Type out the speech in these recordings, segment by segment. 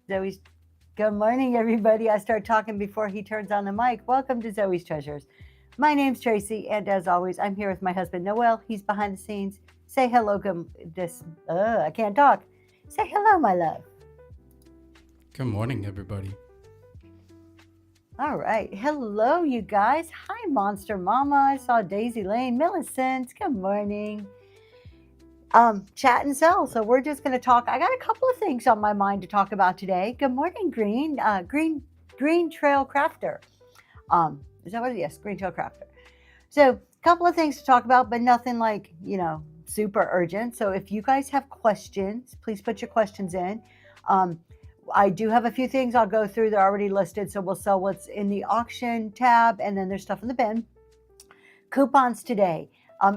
Zoe's. Good morning, everybody. I start talking before he turns on the mic. Welcome to Zoe's Treasures. My name's Tracy, and as always, I'm here with my husband Noel. He's behind the scenes. Say hello. I can't talk. Say hello, my love. Good morning, everybody. All right. Hello, you guys. Hi, Monster Mama. I saw Daisy Lane, Millicent. Good morning. Chat and sell. So we're just going to talk. I got a couple of things on my mind to talk about today. Good morning, Green Trail Crafter. Is that what it is? Yes, Green Trail Crafter. So a couple of things to talk about, but nothing like, super urgent. So if you guys have questions, please put your questions in. I do have a few things I'll go through. They're already listed. So we'll sell what's in the auction tab, and then there's stuff in the bin. Coupons today.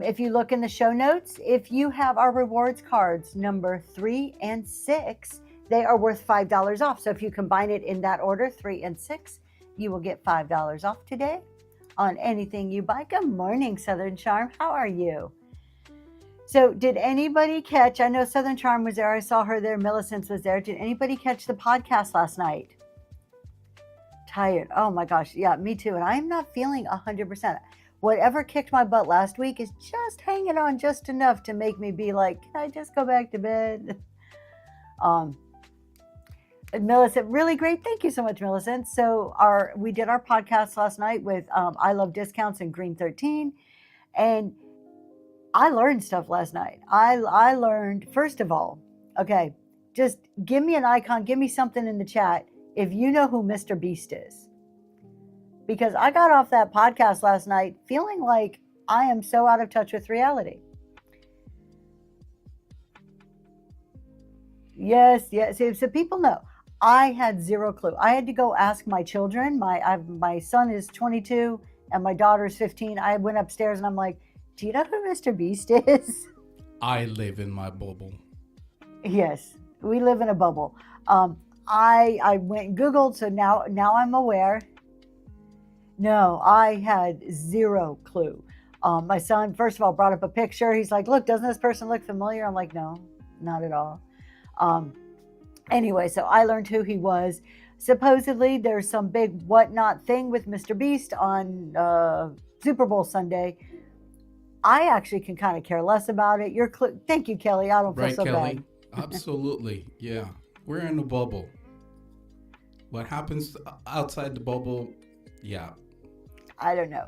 If you look in the show notes, if you have our rewards cards, number 3 and 6, they are worth $5 off. So if you combine it in that order, 3 and 6, you will get $5 off today on anything you buy. Good morning, Southern Charm. How are you? So did anybody catch, I know Southern Charm was there. I saw her there. Millicent was there. Did anybody catch the podcast last night? Tired. Oh my gosh. Yeah, me too. And I'm not feeling 100%. Whatever kicked my butt last week is just hanging on just enough to make me be like, can I just go back to bed? Millicent, really great. Thank you so much, Millicent. So we did our podcast last night with I Love Discounts and Green 13. And I learned stuff last night. I learned, first of all, okay, just give me an icon, give me something in the chat if you know who Mr. Beast is. Because I got off that podcast last night feeling like I am so out of touch with reality. Yes. So people know. I had zero clue. I had to go ask my children. My son is 22 and my daughter is 15. I went upstairs and I'm like, do you know who Mr. Beast is? I live in my bubble. Yes, we live in a bubble. I went and Googled, so now I'm aware. No, I had zero clue. My son, first of all, brought up a picture. He's like, look, doesn't this person look familiar? I'm like, no, not at all. Anyway, so I learned who he was. Supposedly, there's some big whatnot thing with Mr. Beast on Super Bowl Sunday. I actually can kind of care less about it. Thank you, Kelly. I don't feel so Kelly? bad. Absolutely. Yeah. We're in a bubble. What happens outside the bubble? Yeah. I don't know.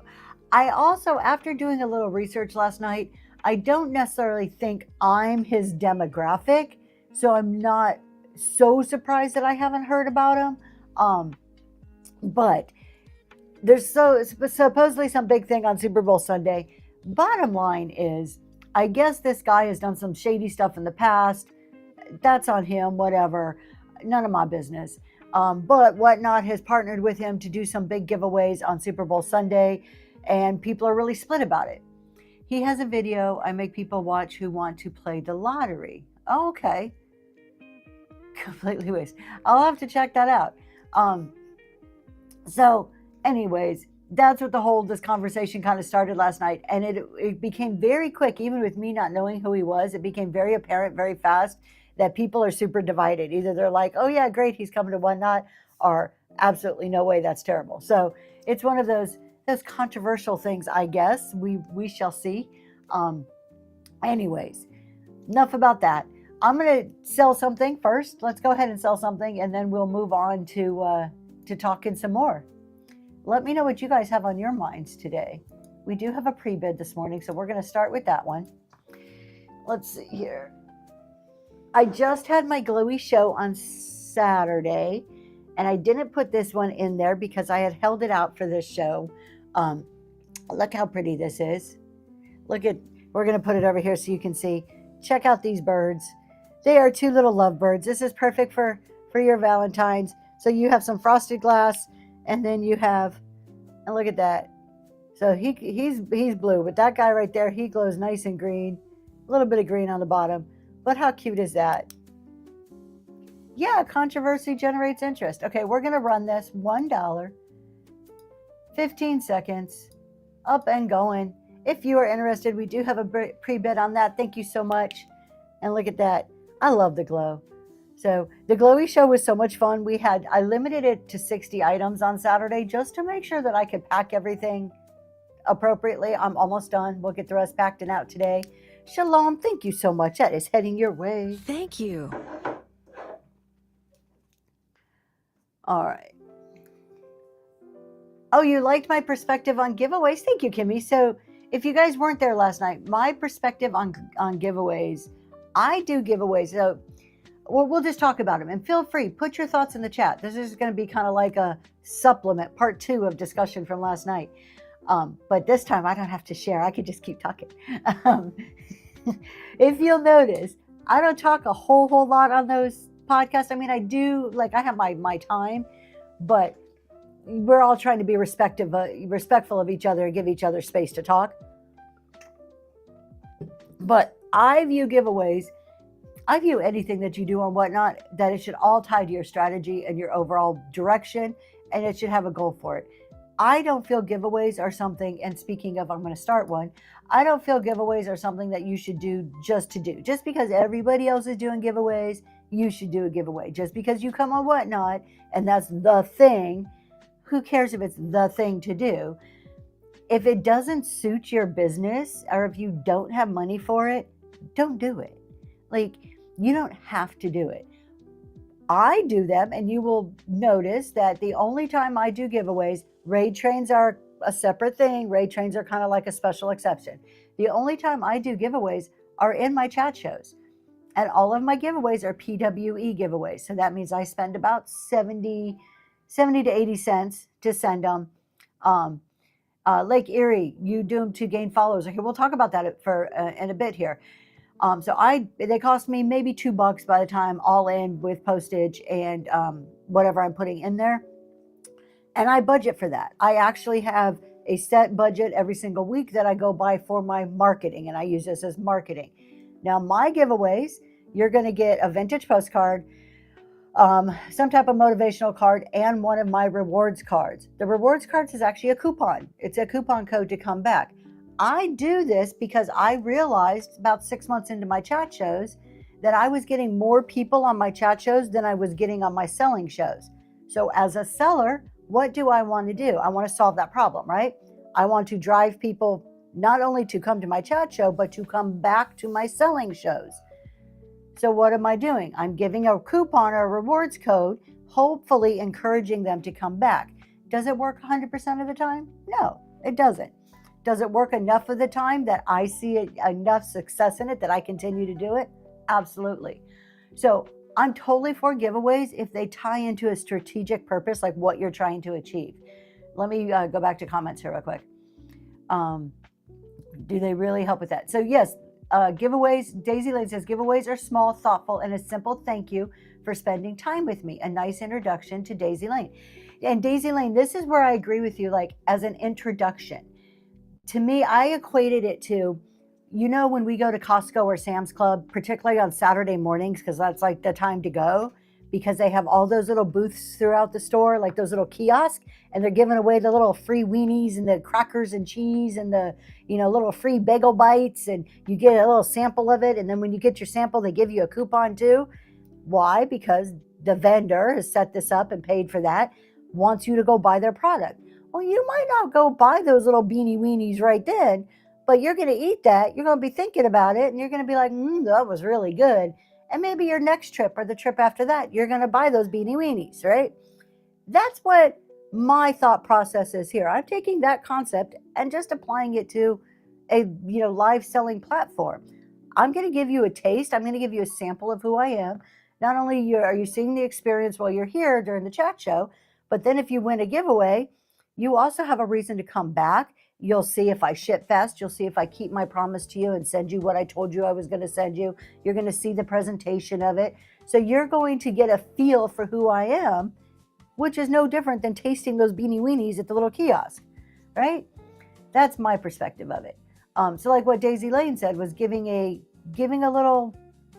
I also, after doing a little research last night, I don't necessarily think I'm his demographic, so I'm not so surprised that I haven't heard about him. But there's supposedly some big thing on Super Bowl Sunday. Bottom line is, I guess this guy has done some shady stuff in the past. That's on him, whatever. None of my business. But Whatnot has partnered with him to do some big giveaways on Super Bowl Sunday, and people are really split about it. He has a video I make people watch who want to play the lottery. Oh, okay. Completely waste. I'll have to check that out. So anyways, that's what this conversation kind of started last night. And it became very quick, even with me not knowing who he was, it became very apparent very fast that people are super divided. Either they're like, oh yeah, great, he's coming to Whatnot, or absolutely no way, that's terrible. So it's one of those controversial things, I guess. We shall see. Anyways, enough about that. I'm going to sell something first. Let's go ahead and sell something, and then we'll move on to talking some more. Let me know what you guys have on your minds today. We do have a pre-bid this morning, so we're going to start with that one. Let's see here. I just had my glowy show on Saturday, and I didn't put this one in there because I had held it out for this show. Look how pretty this is. We're going to put it over here so you can see. Check out these birds. They are 2 little lovebirds. This is perfect for your Valentine's. So you have some frosted glass, and then you have, and look at that. So he's blue, but that guy right there, he glows nice and green. A little bit of green on the bottom. But how cute is that? Yeah, controversy generates interest. Okay, we're going to run this $1, 15 seconds, up and going. If you are interested, we do have a pre-bid on that. Thank you so much. And look at that. I love the glow. So the Glowy show was so much fun. I limited it to 60 items on Saturday just to make sure that I could pack everything appropriately. I'm almost done. We'll get the rest packed and out today. Shalom, thank you so much. That is heading your way. Thank you. All right. Oh, you liked my perspective on giveaways? Thank you, Kimmy. So if you guys weren't there last night, my perspective on giveaways, I do giveaways. So we'll just talk about them. And feel free, put your thoughts in the chat. This is going to be kind of like a supplement, part 2 of discussion from last night. But this time I don't have to share. I could just keep talking. If you'll notice, I don't talk a whole lot on those podcasts. I mean, I do, like, I have my time, but we're all trying to be respectful of each other and give each other space to talk. But I view giveaways, I view anything that you do on Whatnot, that it should all tie to your strategy and your overall direction, and it should have a goal for it. I don't feel giveaways are something, and speaking of, I'm going to start one. I don't feel giveaways are something that you should do just to do. Just because everybody else is doing giveaways, you should do a giveaway. Just because you come on Whatnot and that's the thing, who cares if it's the thing to do? If it doesn't suit your business, or if you don't have money for it, don't do it. Like, you don't have to do it. I do them, and you will notice that the only time I do giveaways, raid trains are a separate thing. Raid trains are kind of like a special exception. The only time I do giveaways are in my chat shows. And all of my giveaways are PWE giveaways. So that means I spend about 70 to 80 cents to send them. Lake Erie, you do them to gain followers. Okay, we'll talk about that in a bit here. So they cost me maybe $2 by the time all in with postage and whatever I'm putting in there. And I budget for that. I actually have a set budget every single week that I go by for my marketing, and I use this as marketing. Now, my giveaways, you're going to get a vintage postcard, some type of motivational card, and one of my rewards cards. The rewards cards is actually a coupon. It's a coupon code to come back. I do this because I realized about 6 months into my chat shows that I was getting more people on my chat shows than I was getting on my selling shows. So as a seller, what do I want to do? I want to solve that problem, right? I want to drive people not only to come to my chat show, but to come back to my selling shows. So what am I doing? I'm giving a coupon or a rewards code, hopefully encouraging them to come back. Does it work 100% of the time? No, it doesn't. Does it work enough of the time that I see enough success in it that I continue to do it? Absolutely. So I'm totally for giveaways if they tie into a strategic purpose, like what you're trying to achieve. Let me go back to comments here real quick. Do they really help with that? So yes, giveaways, Daisy Lane says, giveaways are small, thoughtful, and a simple thank you for spending time with me. A nice introduction to Daisy Lane. And Daisy Lane, this is where I agree with you, like as an introduction. To me, I equated it to, you know, when we go to Costco or Sam's Club, particularly on Saturday mornings, because that's like the time to go, because they have all those little booths throughout the store, like those little kiosks, and they're giving away the little free weenies and the crackers and cheese and the, you know, little free bagel bites, and you get a little sample of it. And then when you get your sample, they give you a coupon too. Why? Because the vendor has set this up and paid for that, wants you to go buy their product. Well, you might not go buy those little beanie weenies right then, but you're going to eat that. You're going to be thinking about it, and you're going to be like, that was really good. And maybe your next trip or the trip after that, you're going to buy those beanie weenies, right? That's what my thought process is here. I'm taking that concept and just applying it to a live selling platform. I'm going to give you a taste. I'm going to give you a sample of who I am. Not only are you seeing the experience while you're here during the chat show, but then if you win a giveaway, you also have a reason to come back. You'll see if I ship fast. You'll see if I keep my promise to you and send you what I told you I was going to send you. You're going to see the presentation of it. So you're going to get a feel for who I am, which is no different than tasting those beanie weenies at the little kiosk, right? That's my perspective of it. So like what Daisy Lane said was giving a little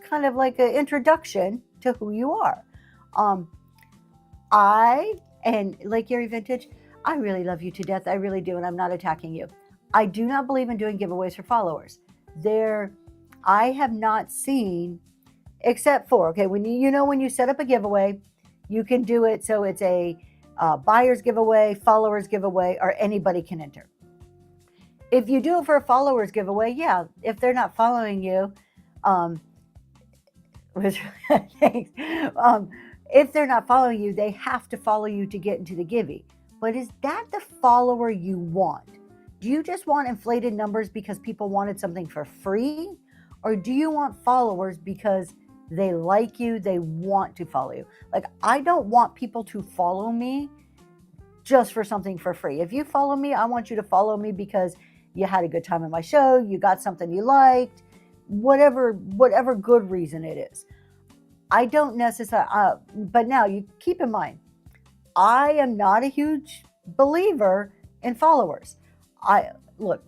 kind of like an introduction to who you are. And Lake Erie Vintage, I really love you to death. I really do, and I'm not attacking you. I do not believe in doing giveaways for followers. I have not seen except for, okay, when when you set up a giveaway, you can do it so it's a buyer's giveaway, followers giveaway, or anybody can enter. If you do it for a followers giveaway, yeah, if they're not following you, which thanks, if they're not following you, they have to follow you to get into the givey. But is that the follower you want? Do you just want inflated numbers because people wanted something for free? Or do you want followers because they like you, they want to follow you? Like, I don't want people to follow me just for something for free. If you follow me, I want you to follow me because you had a good time in my show, you got something you liked, whatever good reason it is. I don't necessarily, but now you keep in mind, I am not a huge believer in followers. Look,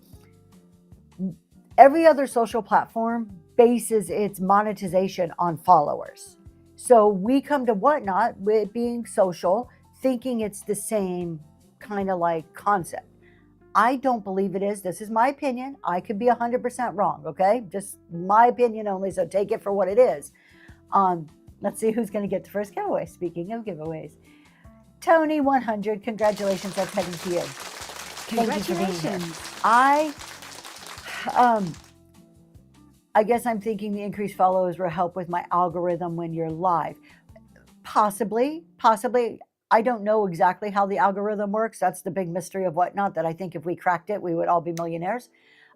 every other social platform bases its monetization on followers. So we come to Whatnot with being social, thinking it's the same kind of like concept. I don't believe it is. This is my opinion. I could be 100% wrong, okay? Just my opinion only, so take it for what it is. Let's see who's going to get the first giveaway. Speaking of giveaways, Tony 100, congratulations, that's heading to you. Congratulations. I guess I'm thinking the increased followers will help with my algorithm when you're live. Possibly. I don't know exactly how the algorithm works. That's the big mystery of Whatnot, that I think if we cracked it, we would all be millionaires.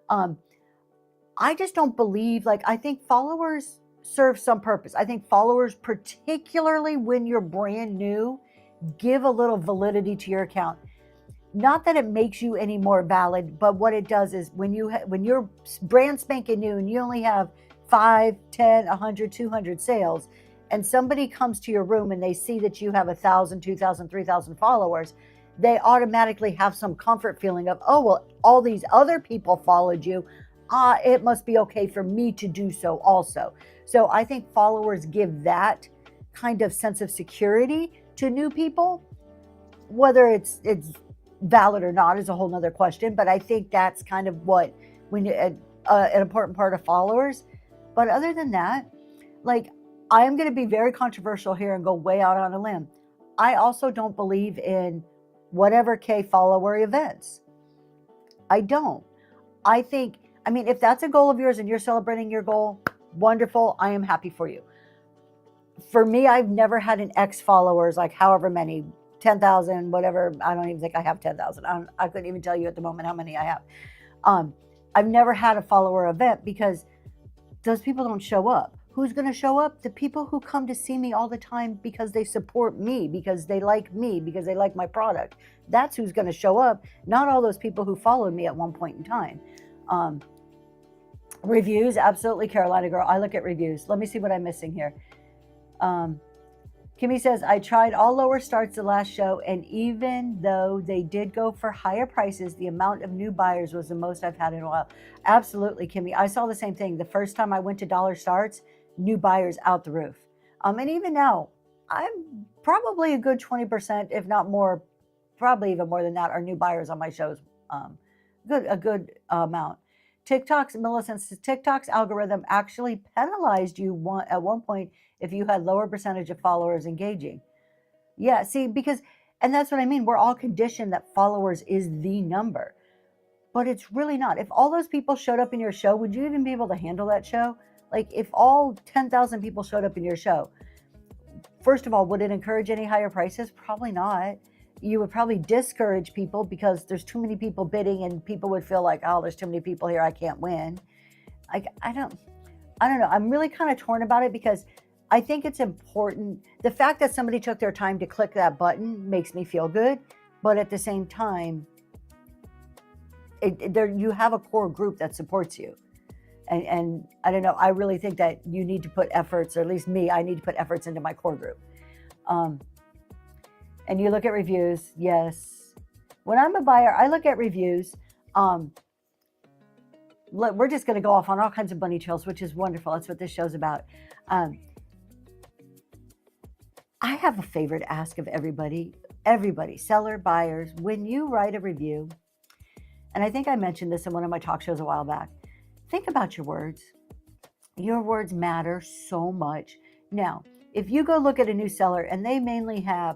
I just don't believe, I think followers serve some purpose. I think followers, particularly when you're brand new, give a little validity to your account. Not that it makes you any more valid, but what it does is when you're brand spanking new and you only have 5, 10, 100, 200 sales, and somebody comes to your room and they see that you have 1,000, 2,000, 3,000 followers, they automatically have some comfort feeling of, oh, well, all these other people followed you. It must be okay for me to do so also. So I think followers give that kind of sense of security to new people. Whether it's valid or not is a whole nother question, but I think that's kind of what an important part of followers. But other than that, I am going to be very controversial here and go way out on a limb. I also don't believe in whatever K follower events. I don't. If that's a goal of yours and you're celebrating your goal, wonderful. I am happy for you. For me, I've never had an X followers, however many, 10,000, whatever. I don't even think I have 10,000. I couldn't even tell you at the moment how many I have. I've never had a follower event because those people don't show up. Who's going to show up? The people who come to see me all the time because they support me, because they like me, because they like my product. That's who's going to show up, not all those people who followed me at one point in time. Reviews, absolutely, Carolina girl. I look at reviews. Let me see what I'm missing here. Kimmy says, I tried all lower starts the last show, and even though they did go for higher prices, the amount of new buyers was the most I've had in a while. Absolutely, Kimmy. I saw the same thing. The first time I went to dollar starts, new buyers out the roof. And even now, I'm probably a good 20%, if not more, probably even more than that, are new buyers on my shows. A good amount. TikTok's algorithm actually penalized you at one point if you had lower percentage of followers engaging. Yeah, see, and that's what I mean. We're all conditioned that followers is the number, but it's really not. If all those people showed up in your show, would you even be able to handle that show? If all 10,000 people showed up in your show, first of all, would it encourage any higher prices? Probably not. You would probably discourage people because there's too many people bidding and people would feel like, oh, there's too many people here, I can't win. I don't know. I'm really kind of torn about it because I think it's important. The fact that somebody took their time to click that button makes me feel good. But at the same time, you have a core group that supports you. And I don't know, I really think that you need to put efforts, or at least me, I need to put efforts into my core group. And you look at reviews, yes. When I'm a buyer, I look at reviews. We're just going to go off on all kinds of bunny trails, which is wonderful. That's what this show's about. I have a favor to ask of everybody, seller, buyers. When you write a review, and I think I mentioned this in one of my talk shows a while back, think about your words. Your words matter so much. Now, if you go look at a new seller and they mainly have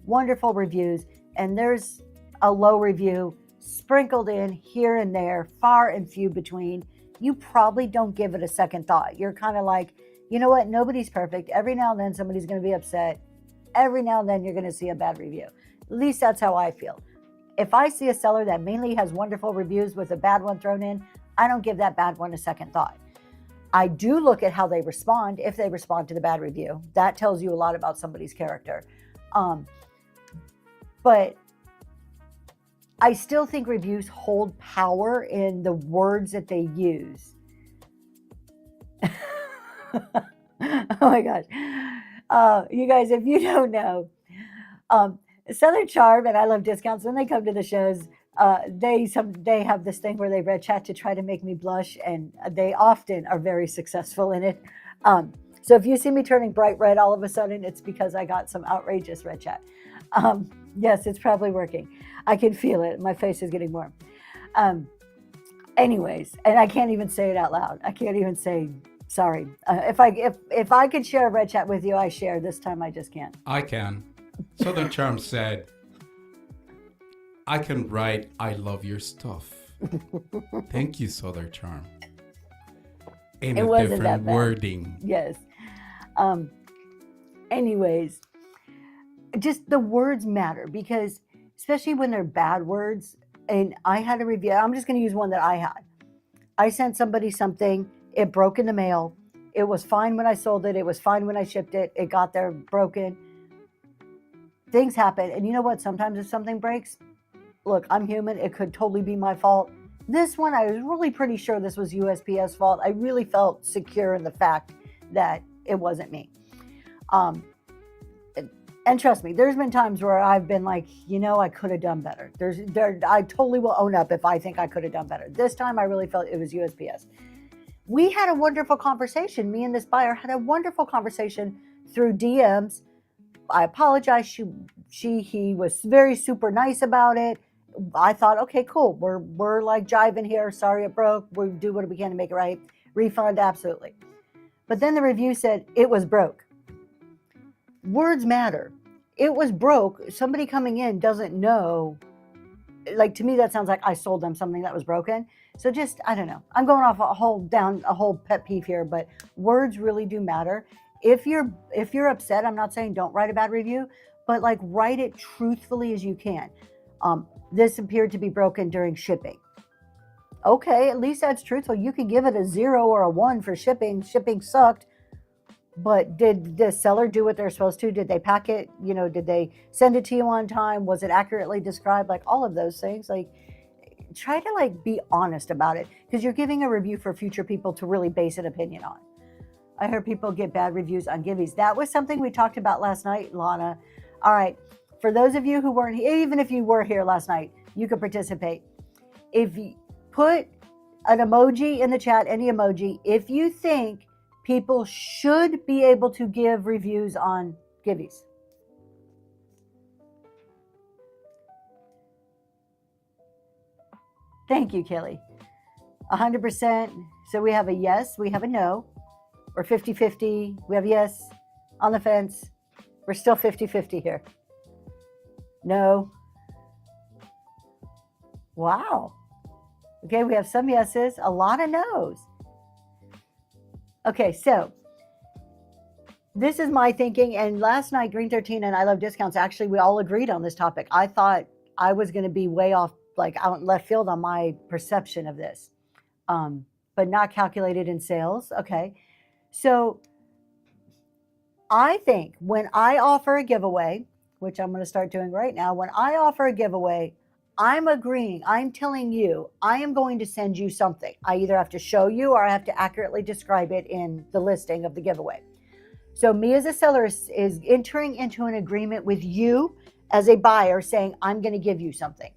wonderful reviews and there's a low review sprinkled in here and there, far and few between, you probably don't give it a second thought. You're kind of like, you know what? Nobody's perfect. Every now and then somebody's going to be upset. Every now and then you're going to see a bad review. At least that's how I feel. If I see a seller that mainly has wonderful reviews with a bad one thrown in, I don't give that bad one a second thought. I do look at how they respond. If they respond to the bad review, that tells you a lot about somebody's character. But I still think reviews hold power in the words that they use. Oh my gosh. You guys, if you don't know, Southern Charm and I Love Discounts, when they come to the shows, they have this thing where they red chat to try to make me blush, and they often are very successful in it. So if you see me turning bright red all of a sudden, it's because I got some outrageous red chat. Yes, it's probably working. I can feel it. My face is getting warm. Anyways, and I can't even say it out loud. I can't even say sorry. If I could share a red chat with you, I share. This time I just can't. I can. Southern Charm said, I can write, I love your stuff. Thank you, Southern Charm. In It a wasn't that different bad. wording. Yes. Anyways, just the words matter, because especially when they're bad words. And I had a review. I'm just going to use one that I had. I sent somebody something. It broke in the mail. It was fine when I sold it. It was fine when I shipped it. It got there broken. Things happen. And you know what? Sometimes if something breaks, look, I'm human. It could totally be my fault. This one, I was really pretty sure this was USPS fault. I really felt secure in the fact that it wasn't me. And trust me, there's been times where I've been like, I could have done better. I totally will own up if I think I could have done better. This time I really felt it was USPS. We had a wonderful conversation. Me and this buyer had a wonderful conversation through DMs. I apologize. He was very super nice about it. I thought, okay, cool. We're like jiving here. Sorry it broke. We'll do what we can to make it right. Refund, absolutely. But then the review said it was broke. Words matter. It was broke. Somebody coming in doesn't know. Like, to me, that sounds like I sold them something that was broken. So just, I don't know. I'm going off a whole pet peeve here, but words really do matter. If you're upset, I'm not saying don't write a bad review, but like write it truthfully as you can. This appeared to be broken during shipping. Okay, at least that's truthful. You could give it a 0 or a 1 for shipping. Shipping sucked. But did the seller do what they're supposed to? Did they pack it? Did they send it to you on time? Was it accurately described? Like all of those things. Like, try to be honest about it, because you're giving a review for future people to really base an opinion on. I heard people get bad reviews on Givies. That was something we talked about last night, Lana. All right. For those of you who weren't here, even if you were here last night, you could participate. If you put an emoji in the chat, any emoji, if you think people should be able to give reviews on Givies. Thank you, Kelly. 100%. So we have a yes, we have a no. We're 50-50. We have yes on the fence. We're still 50-50 here. No. Wow. Okay, we have some yeses, a lot of no's. Okay, so this is my thinking. And last night, Green 13 and I Love Discounts, actually, we all agreed on this topic. I thought I was going to be way off, out in left field on my perception of this, but not calculated in sales. Okay, so I think when I offer a giveaway, which I'm going to start doing right now, when I offer a giveaway, I'm agreeing. I'm telling you, I am going to send you something. I either have to show you or I have to accurately describe it in the listing of the giveaway. So me as a seller is entering into an agreement with you as a buyer saying, I'm going to give you something.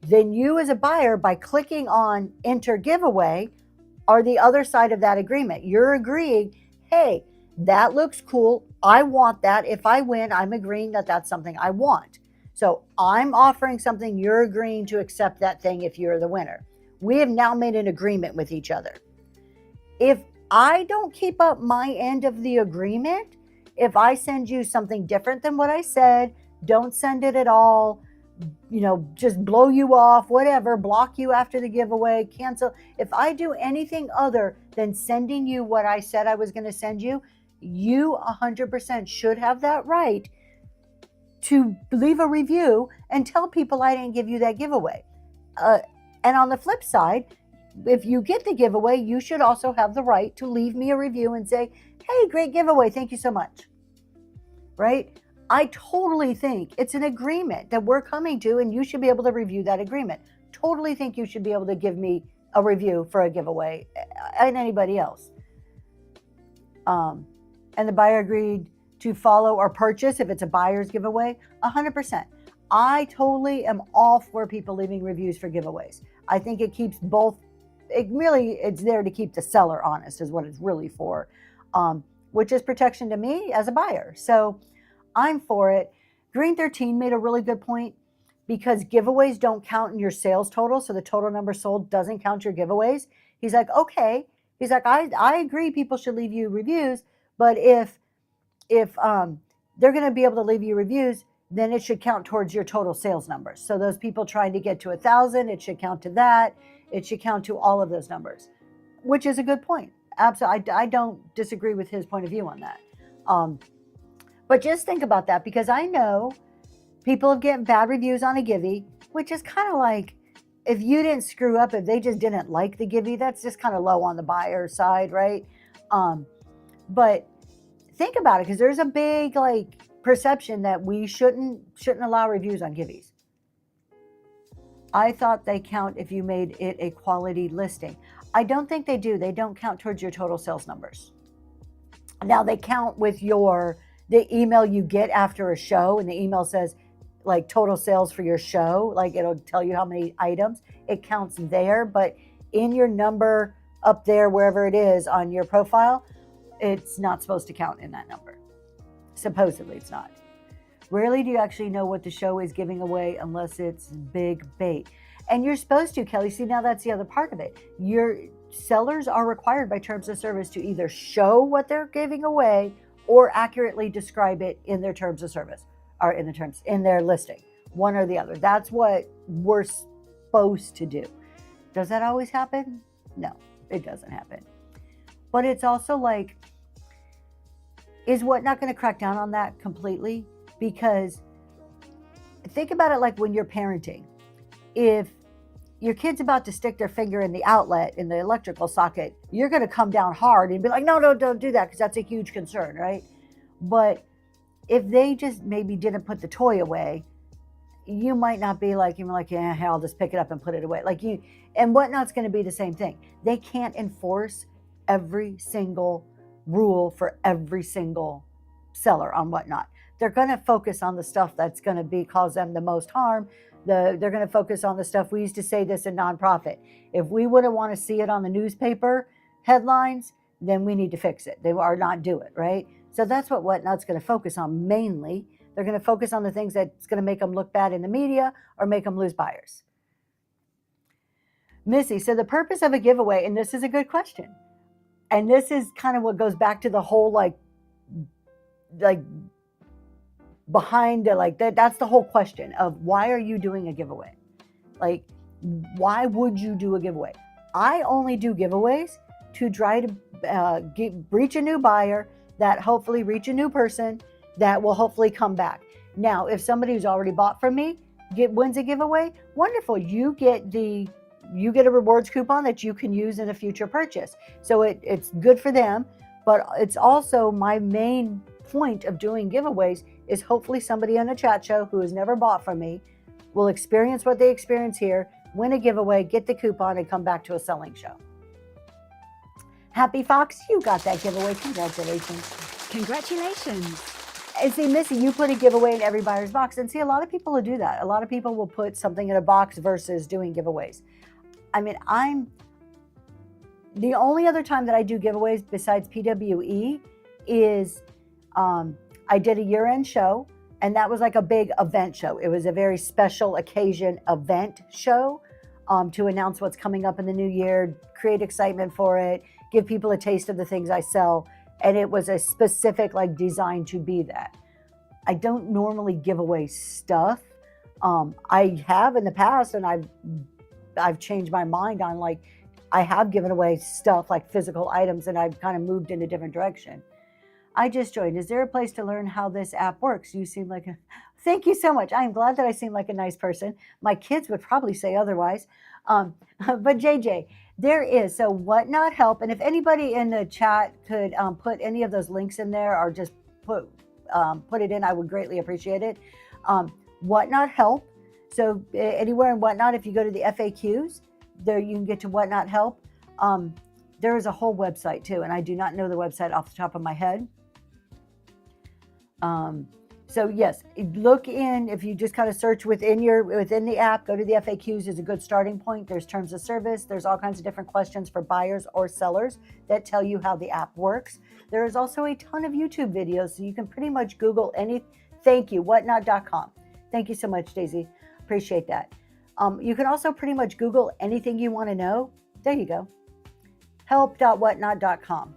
Then you as a buyer, by clicking on enter giveaway, are the other side of that agreement. You're agreeing, hey, that looks cool. I want that. If I win, I'm agreeing that that's something I want. So I'm offering something, you're agreeing to accept that thing if you're the winner. We have now made an agreement with each other. If I don't keep up my end of the agreement. If I send you something different than what I said, don't send it at all. Just blow you off, whatever, block you after the giveaway, cancel. If I do anything other than sending you what I said I was going to send you, you 100% should have that right to leave a review and tell people I didn't give you that giveaway. And on the flip side, if you get the giveaway, you should also have the right to leave me a review and say, hey, great giveaway, thank you so much. Right? I totally think it's an agreement that we're coming to, and you should be able to review that agreement. Totally think you should be able to give me a review for a giveaway and anybody else. And the buyer agreed to follow or purchase if it's a buyer's giveaway, 100%. I totally am all for people leaving reviews for giveaways. I think it keeps it's there to keep the seller honest is what it's really for, which is protection to me as a buyer. So I'm for it. Green 13 made a really good point because giveaways don't count in your sales total. So the total number sold doesn't count your giveaways. He's like, okay. He's like, I agree people should leave you reviews, but if they're going to be able to leave you reviews, then it should count towards your total sales numbers. So those people trying to get to 1,000, it should count to that. It should count to all of those numbers, which is a good point. Absolutely. I don't disagree with his point of view on that. But just think about that, because I know people have gotten bad reviews on a Givey, which is kind of like, if you didn't screw up, if they just didn't like the Givey, that's just kind of low on the buyer side, right? But think about it, because there's a big perception that we shouldn't allow reviews on Giveys. I thought they count if you made it a quality listing. I don't think they do. They don't count towards your total sales numbers. Now they count with the email you get after a show, and the email says total sales for your show, it'll tell you how many items. It counts there, but in your number up there, wherever it is on your profile, it's not supposed to count in that number. Supposedly it's not. Rarely do you actually know what the show is giving away unless it's big bait. And you're supposed to, Kelly. See, now that's the other part of it. Your sellers are required by terms of service to either show what they're giving away or accurately describe it in their terms of service or in their listing, one or the other. That's what we're supposed to do. Does that always happen? No, it doesn't happen. But it's also is what not going to crack down on that completely? Because think about it like when you're parenting. If your kid's about to stick their finger in the outlet in the electrical socket, you're going to come down hard and be like, no, don't do that, because that's a huge concern, right? But if they just maybe didn't put the toy away, you might not be yeah, I'll just pick it up and put it away. And Whatnot's going to be the same thing. They can't enforce every single rule for every single seller on Whatnot. They're going to focus on the stuff that's going to cause them the most harm. They're going to focus on the stuff. We used to say this in nonprofit. If we wouldn't want to see it on the newspaper headlines, then we need to fix it. They are not do it, right? So that's what Whatnot's going to focus on mainly. They're going to focus on the things that's going to make them look bad in the media or make them lose buyers. Missy, so the purpose of a giveaway, and this is a good question, and this is kind of what goes back to the whole behind that's the whole question of why are you doing a giveaway? Why would you do a giveaway? I only do giveaways to try to reach a new buyer, that hopefully reach a new person that will hopefully come back. Now, if somebody who's already bought from me wins a giveaway, wonderful. You get a rewards coupon that you can use in a future purchase. So it's good for them, but it's also my main point of doing giveaways is hopefully somebody on a chat show who has never bought from me will experience what they experience here, win a giveaway, get the coupon, and come back to a selling show. Happy Fox, you got that giveaway. Congratulations. Congratulations. And see, Missy, you put a giveaway in every buyer's box. And see, a lot of people will do that. A lot of people will put something in a box versus doing giveaways. I mean, the only other time that I do giveaways besides PWE is I did a year-end show, and that was like a big event show. It was a very special occasion event show to announce what's coming up in the new year, create excitement for it, give people a taste of the things I sell. And it was a specific, like, design to be that. I don't normally give away stuff. I have in the past, and I've changed my mind on, like, I have given away stuff like physical items, and I've kind of moved in a different direction. I just joined. Is there a place to learn how this app works? You seem like thank you so much. I am glad that I seem like a nice person. My kids would probably say otherwise. But JJ, there is. So Whatnot Help. And if anybody in the chat could put any of those links in there, or just put it in, I would greatly appreciate it. Whatnot Help. So anywhere in Whatnot, if you go to the FAQs, there you can get to Whatnot Help. There is a whole website too, and I do not know the website off the top of my head. So yes, look in, if you just kind of search within the app, go to the FAQs is a good starting point. There's terms of service. There's all kinds of different questions for buyers or sellers that tell you how the app works. There is also a ton of YouTube videos, so you can pretty much Google any. Thank you, whatnot.com. Thank you so much, Daisy. Appreciate that. You can also pretty much Google anything you want to know. There you go. help.whatnot.com.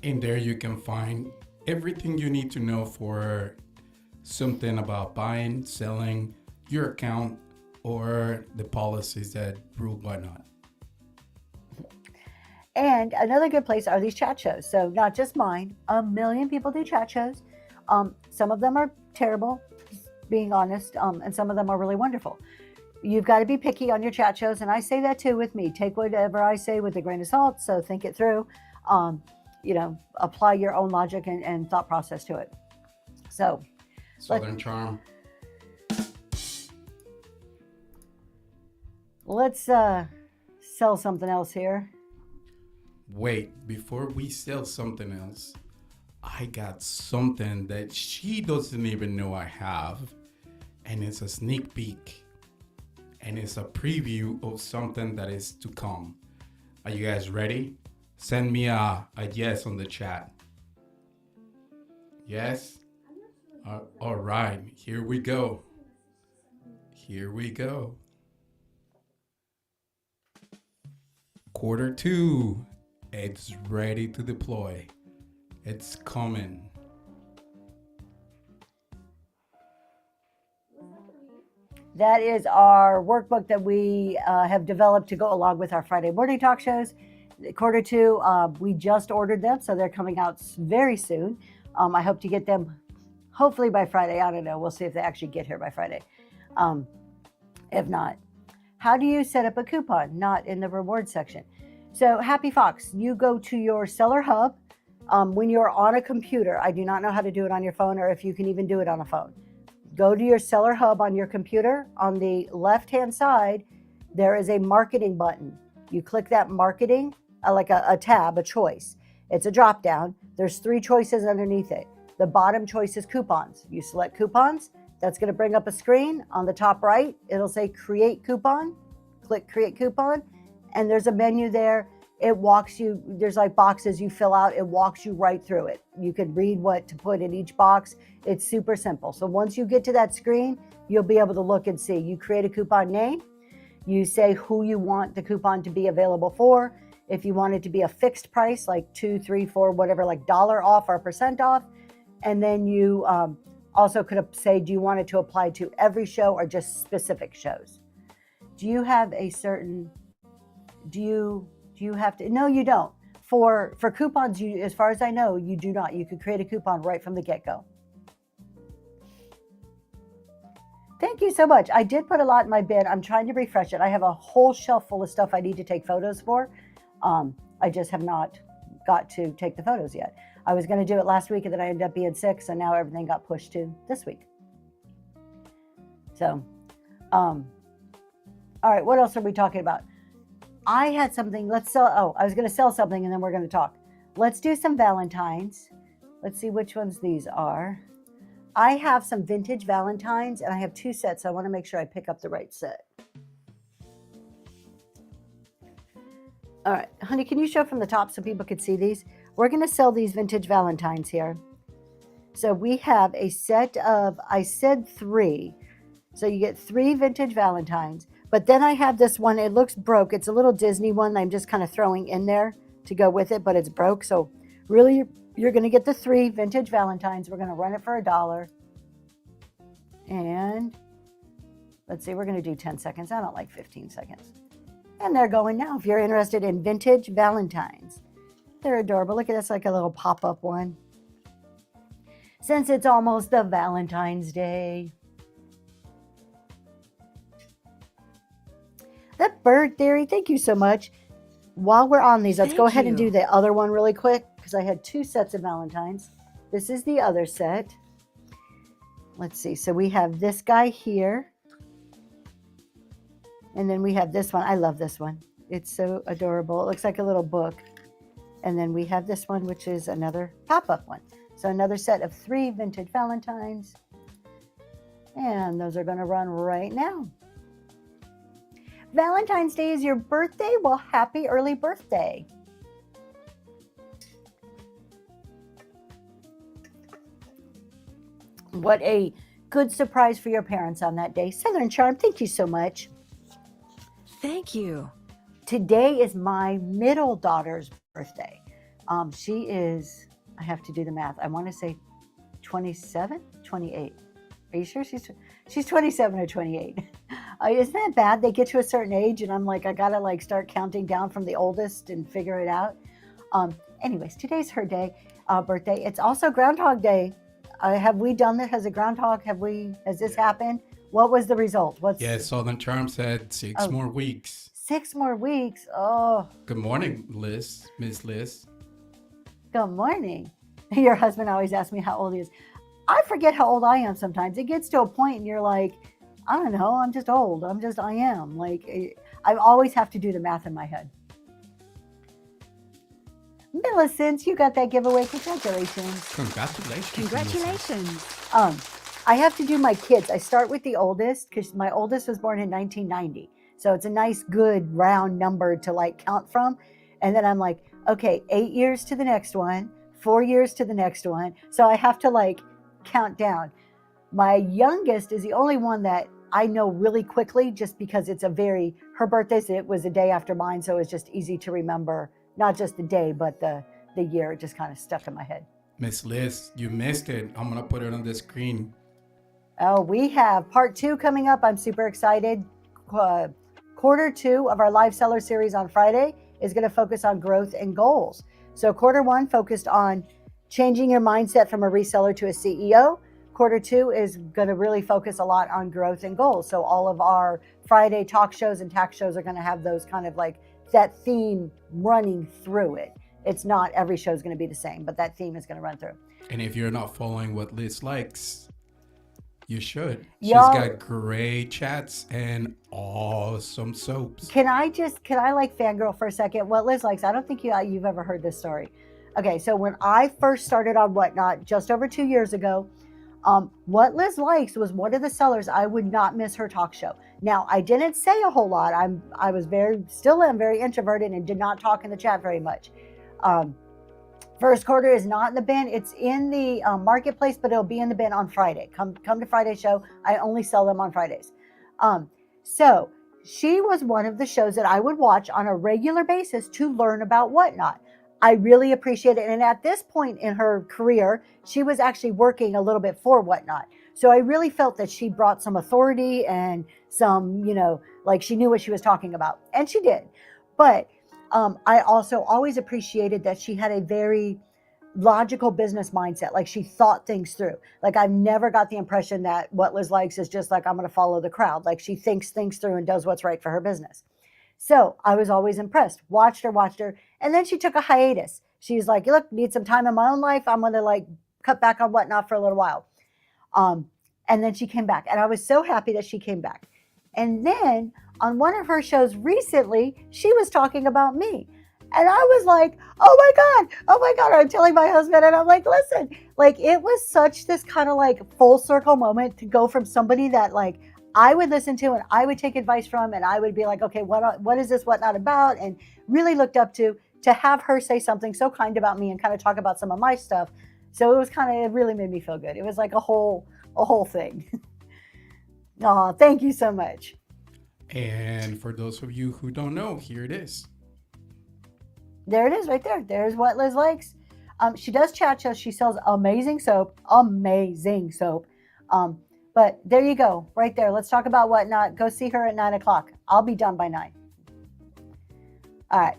In there you can find everything you need to know for something about buying, selling, your account, or the policies that rule Whatnot. And another good place are these chat shows. So not just mine, a million people do chat shows. Some of them are terrible, being honest, and some of them are really wonderful. You've got to be picky on your chat shows, and I say that too with me. Take whatever I say with a grain of salt, so think it through. Apply your own logic and thought process to it. So, Southern Charm. Let's sell something else here. Wait, before we sell something else, I got something that she doesn't even know I have, and it's a sneak peek, and it's a preview of something that is to come. Are you guys ready? Send me a yes on the chat. Yes? All right, here we go. Here we go. Q2, it's ready to deploy. It's coming. That is our workbook that we have developed to go along with our Friday morning talk shows. Q2, we just ordered them, so they're coming out very soon. I hope to get them hopefully by Friday. I don't know. We'll see if they actually get here by Friday. If not, how do you set up a coupon? Not in the reward section. So Happy Fox, you go to your Seller Hub when you're on a computer. I do not know how to do it on your phone, or if you can even do it on a phone. Go to your Seller Hub on your computer. On the left-hand side, there is a marketing button. You click that marketing, like a tab, a choice. It's a drop down. There's 3 choices underneath it. The bottom choice is coupons. You select coupons. That's going to bring up a screen. On the top right, it'll say create coupon. Click create coupon. And there's a menu there. It walks you, there's like boxes you fill out. It walks you right through it. You can read what to put in each box. It's super simple. So once you get to that screen, you'll be able to look and see. You create a coupon name. You say who you want the coupon to be available for. If you want it to be a fixed price, like 2, 3, 4, whatever, like $1 off or % off. And then you also could say, do you want it to apply to every show or just specific shows? Do you have a certain, do you have to, no, you don't. For coupons, you, as far as I know, you do not. You could create a coupon right from the get-go. Thank you so much. I did put a lot in my bin. I'm trying to refresh it. I have a whole shelf full of stuff I need to take photos for. I just have not got to take the photos yet. I was going to do it last week, and then I ended up being sick, so now everything got pushed to this week. So, all right, what else are we talking about? I had something, let's sell, I was going to sell something, and then we're going to talk. Let's do some Valentines. Let's see which ones these are. I have some vintage Valentines, and I have 2 sets, so I want to make sure I pick up the right set. All right, honey, can you show from the top so people can see these? We're going to sell these vintage Valentines here. So we have a set of, I said 3. So you get 3 vintage Valentines. But then I have this one, it looks broke. It's a little Disney one I'm just kind of throwing in there to go with it, but it's broke. So really, you're going to get the 3 vintage Valentines. We're going to run it for $1. And let's see, we're going to do 10 seconds. I don't like 15 seconds. And they're going now. If you're interested in vintage Valentines, they're adorable. Look at this, like a little pop-up one. Since it's almost the Valentine's Day. The Bird Theory, thank you so much. While we're on these, let's go ahead and do the other one really quick because I had 2 sets of Valentines. This is the other set. Let's see. So we have this guy here. And then we have this one. I love this one. It's so adorable. It looks like a little book. And then we have this one, which is another pop-up one. So another set of 3 vintage Valentines. And those are going to run right now. Valentine's Day is your birthday? Well, happy early birthday. What a good surprise for your parents on that day. Southern Charm, thank you so much. Thank you. Today is my middle daughter's birthday. She is, I have to do the math, I want to say 27, 28. Are you sure she's 27 or 28? Isn't that bad? They get to a certain age and I'm like, I gotta like start counting down from the oldest and figure it out. Anyways, today's her day, birthday. It's also Groundhog Day. Have we done this as a groundhog? Has this happened? What was the result? Southern Charm said 6 more weeks. 6 more weeks. Oh. Good morning, Liz, Miss Liz. Good morning. Your husband always asks me how old he is. I forget how old I am sometimes. It gets to a point and you're like, I don't know, I'm just old. I am. Like, I always have to do the math in my head. Millicent, you got that giveaway. Congratulations. Congratulations. Congratulations. I have to do my kids. I start with the oldest because my oldest was born in 1990. So it's a nice, good, round number to like count from. And then I'm like, okay, 8 years to the next one, 4 years to the next one. So I have to like count down. My youngest is the only one that I know really quickly just because it's her birthday, it was a day after mine. So it's just easy to remember, not just the day, but the year. It just kind of stuck in my head. Miss Liz, you missed it. I'm going to put it on the screen. Oh, we have part 2 coming up. I'm super excited. Quarter 2 of our live seller series on Friday is going to focus on growth and goals. So quarter 1 focused on changing your mindset from a reseller to a CEO. Quarter 2 is going to really focus a lot on growth and goals. So all of our Friday talk shows and tax shows are going to have those kind of like that theme running through it. It's not every show is going to be the same, but that theme is going to run through. And if you're not following what Liz likes, you should. She's Y'all, got great chats and awesome soaps. Can I like fangirl for a second? What Liz likes, I don't think you've ever heard this story. Okay, so when I first started on Whatnot just over 2 years ago, what Liz likes was one of the sellers. I would not miss her talk show. Now, I didn't say a whole lot. I was still am very introverted and did not talk in the chat very much. First quarter is not in the bin. It's in the marketplace, but it'll be in the bin on Friday. Come to Friday's show. I only sell them on Fridays. So she was one of the shows that I would watch on a regular basis to learn about Whatnot. I really appreciate it. And at this point in her career, she was actually working a little bit for Whatnot. So I really felt that she brought some authority and some, like she knew what she was talking about. And she did. But I also always appreciated that she had a very logical business mindset. Like she thought things through. Like I've never got the impression that what Liz likes is just like, I'm going to follow the crowd. Like she thinks things through and does what's right for her business. So I was always impressed, watched her. And then she took a hiatus. She's like, look, need some time in my own life. I'm going to like cut back on Whatnot for a little while. And then she came back and I was so happy that she came back. And then on one of her shows recently, she was talking about me. And I was like, oh my God. I'm telling my husband and I'm like, listen, like it was such this kind of like full circle moment to go from somebody that like I would listen to and I would take advice from and I would be like, okay, what is this Whatnot about? And really looked up to have her say something so kind about me and kind of talk about some of my stuff. So it really made me feel good. It was like a whole thing. Oh, thank you so much. And for those of you who don't know, here it is. There it is right there. There's what Liz likes. She does chat shows. She sells amazing soap. Amazing soap. But there you go, right there. Let's talk about Whatnot. Go see her at 9 o'clock. I'll be done by 9. All right.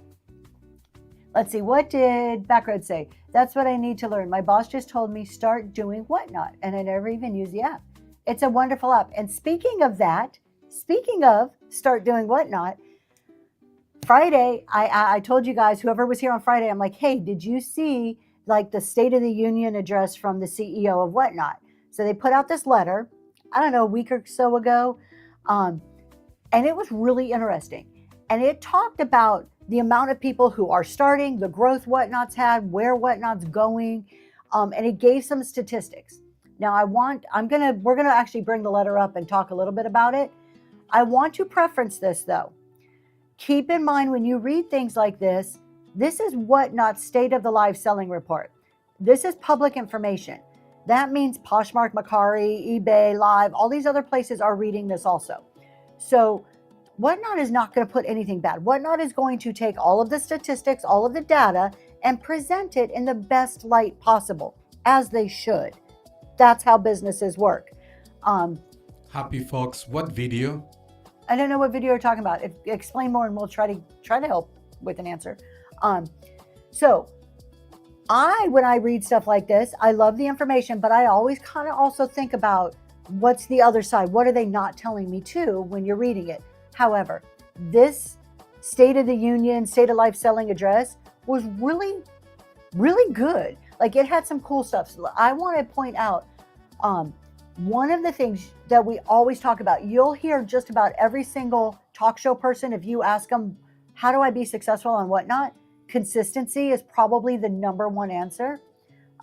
Let's see. What did Backroad say? That's what I need to learn. My boss just told me start doing Whatnot, and I never even used the app. It's a wonderful app. And speaking of that, speaking of start doing Whatnot, Friday, I told you guys, whoever was here on Friday, I'm like, hey, did you see like the State of the Union address from the CEO of Whatnot? So they put out this letter, I don't know, a week or so ago, and it was really interesting. And it talked about the amount of people who are starting, the growth Whatnot's had, where Whatnot's going, and it gave some statistics. Now we're gonna actually bring the letter up and talk a little bit about it. I want to preference this though. Keep in mind when you read things like this is Whatnot's State of the Live Selling Report. This is public information. That means Poshmark, Mercari, eBay, Live, all these other places are reading this also. So Whatnot is not going to put anything bad. Whatnot is going to take all of the statistics, all of the data, and present it in the best light possible, as they should. That's how businesses work. Happy folks, what video? I don't know what video you're talking about. Explain more, and we'll try to help with an answer. So when I read stuff like this, I love the information, but I always kind of also think about what's the other side. What are they not telling me too when you're reading it? However, this State of the Union, State of Life Selling address was really, really good. Like it had some cool stuff. So I want to point out one of the things that we always talk about, you'll hear just about every single talk show person, if you ask them, how do I be successful on Whatnot? Consistency is probably the number one answer.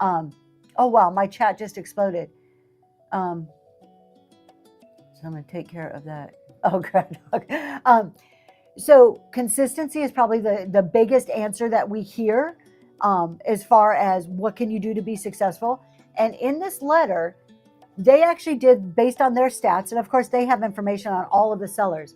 Oh, wow, my chat just exploded. So I'm going to take care of that. Oh, good. So consistency is probably the biggest answer that we hear as far as what can you do to be successful. And in this letter, they actually did, based on their stats, and of course they have information on all of the sellers,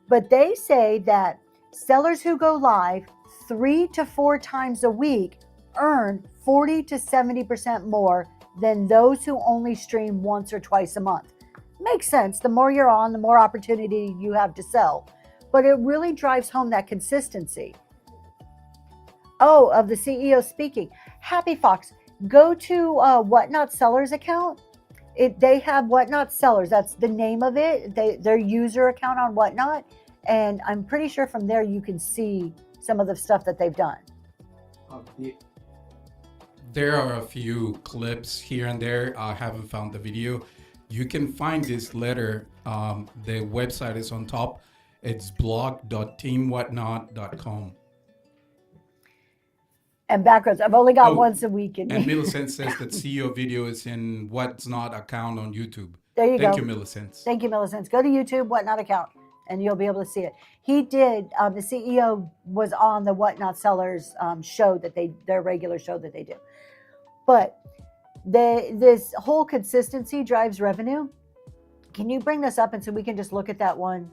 but they say that sellers who go live 3 to 4 times a week earn 40 to 70% more than those who only stream once or twice a month. Makes sense. The more you're on, the more opportunity you have to sell. But it really drives home that consistency. Oh, of the CEO speaking. Happy Fox, go to Whatnot Sellers account. They have Whatnot Sellers. That's the name of it. Their user account on Whatnot. And I'm pretty sure from there you can see some of the stuff that they've done. There are a few clips here and there. I haven't found the video. You can find this letter. The website is on top. It's blog.teamwhatnot.com. And Backroads, I've only got once a week. And Millicent says that CEO video is in What's Not account on YouTube. There you go. Thank you, Millicent. Thank you, Millicent. Go to YouTube, Whatnot account, and you'll be able to see it. He did, the CEO was on the Whatnot Sellers show their regular show that they do. But this whole consistency drives revenue. Can you bring this up and so we can just look at that one?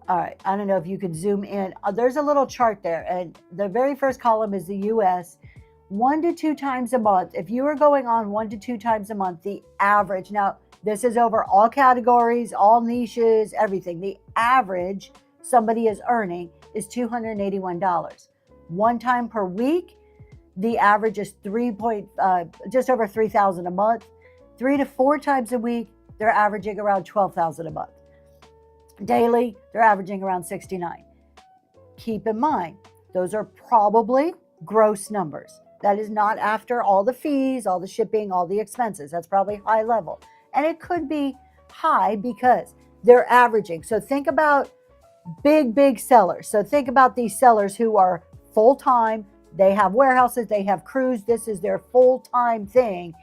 All right, I don't know if you could zoom in. There's a little chart there, and the very first column is the U.S. 1 to 2 times a month. If you are going on 1 to 2 times a month, the average, now this is over all categories, all niches, everything. The average somebody is earning is $281. One time per week, the average is just over $3,000 a month. 3 to 4 times a week, they're averaging around $12,000 a month. Daily, they're averaging around 69. Keep in mind, those are probably gross numbers. That is not after all the fees, all the shipping, all the expenses. That's probably high level. And it could be high because they're averaging. So think about big sellers. So think about these sellers who are full-time. They have warehouses, they have crews. This is their full-time thing.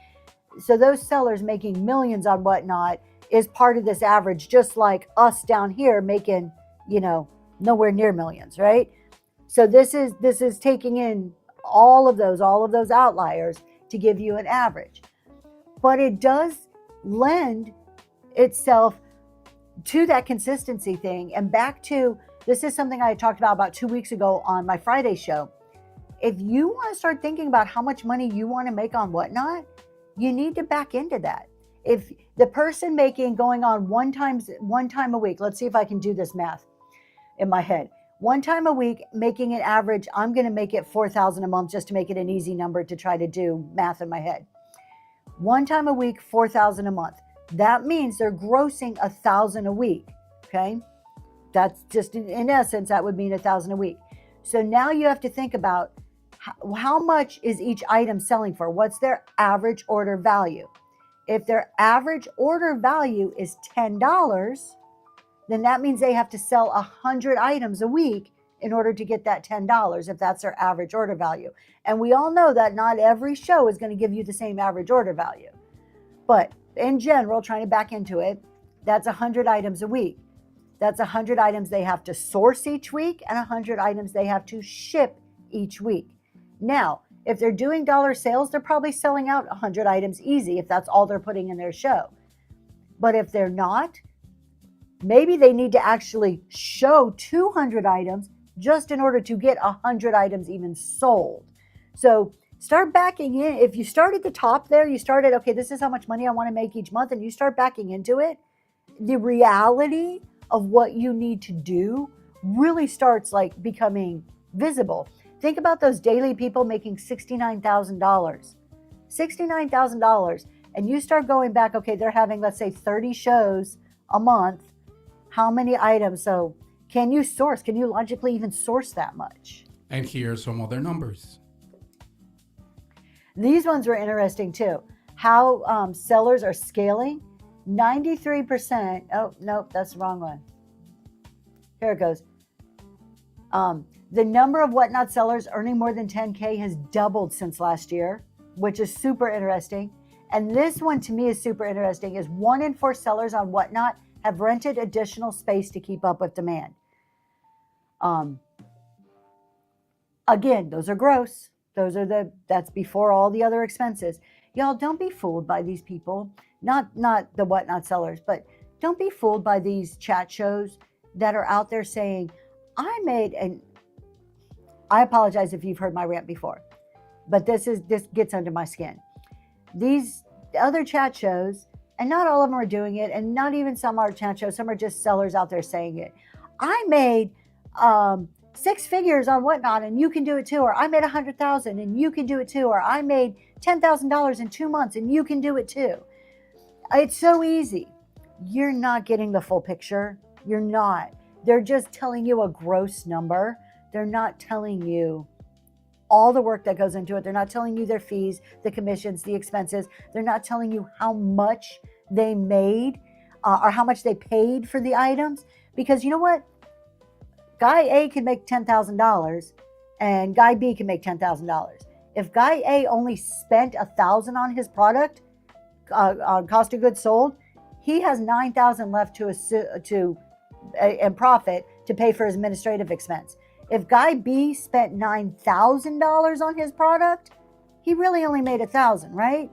So those sellers making millions on Whatnot is part of this average, just like us down here making, nowhere near millions, right? So this is taking in all of those outliers to give you an average. But it does lend itself to that consistency thing. And back to, this is something I talked about 2 weeks ago on my Friday show. If you want to start thinking about how much money you want to make on Whatnot, you need to back into that. If the person going on one time a week, let's see if I can do this math in my head. One time a week, making an average, I'm going to make it 4,000 a month just to make it an easy number to try to do math in my head. One time a week, 4,000 a month. That means they're grossing 1,000 a week. Okay. That's just in essence, that would mean 1,000 a week. So now you have to think about how much is each item selling for? What's their average order value? If their average order value is $10, then that means they have to sell 100 items a week in order to get that $10, if that's their average order value. And we all know that not every show is going to give you the same average order value. But in general, trying to back into it, that's 100 items a week. That's 100 items they have to source each week and 100 items they have to ship each week. Now, if they're doing dollar sales, they're probably selling out 100 items easy if that's all they're putting in their show. But if they're not, maybe they need to actually show 200 items just in order to get 100 items even sold. So start backing in. If you start at the top there, you started, okay, this is how much money I want to make each month, and you start backing into it, the reality of what you need to do really starts like becoming visible. Think about those daily people making $69,000. $69,000. And you start going back, okay, they're having, let's say, 30 shows a month. How many items? So can you logically even source that much? And here are some other numbers. These ones were interesting too. How sellers are scaling. 93%. Oh, nope, that's the wrong one. Here it goes. The number of Whatnot sellers earning more than 10K has doubled since last year, which is super interesting. And this one to me is super interesting, is 1 in 4 sellers on Whatnot have rented additional space to keep up with demand. Again, those are gross. That's before all the other expenses. Y'all, don't be fooled by these people. Not the Whatnot sellers, but don't be fooled by these chat shows that are out there saying, I apologize if you've heard my rant before, but this gets under my skin. These other chat shows, and not all of them are doing it, and not even some are chat shows, some are just sellers out there saying it. I made 6 figures on Whatnot, and you can do it too. Or I made 100,000 and you can do it too. Or I made $10,000 in 2 months and you can do it too. It's so easy. You're not getting the full picture. You're not. They're just telling you a gross number. They're not telling you all the work that goes into it. They're not telling you their fees, the commissions, the expenses. They're not telling you how much they made or how much they paid for the items. Because you know what? Guy A can make $10,000 and Guy B can make $10,000. If Guy A only spent $1,000 on his product, cost of goods sold, he has $9,000 left in profit to pay for his administrative expense. If Guy B spent $9,000 on his product, he really only made $1,000, right?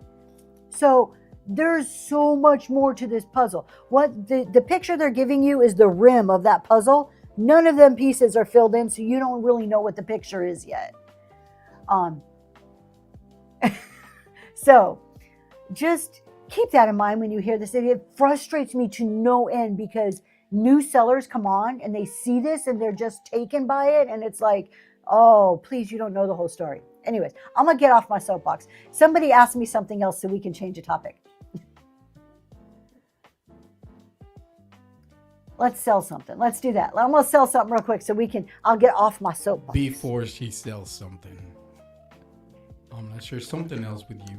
So there's so much more to this puzzle. What the picture they're giving you is the rim of that puzzle. None of them pieces are filled in, so you don't really know what the picture is yet. So just keep that in mind when you hear this. It frustrates me to no end because new sellers come on and they see this and they're just taken by it. And it's like, oh, please, you don't know the whole story. Anyways, I'm going to get off my soapbox. Somebody asked me something else so we can change the topic. Let's sell something. Let's do that. I'm going to sell something real quick so I'll get off my soapbox. Before she sells something. I'm not sure, something else with you.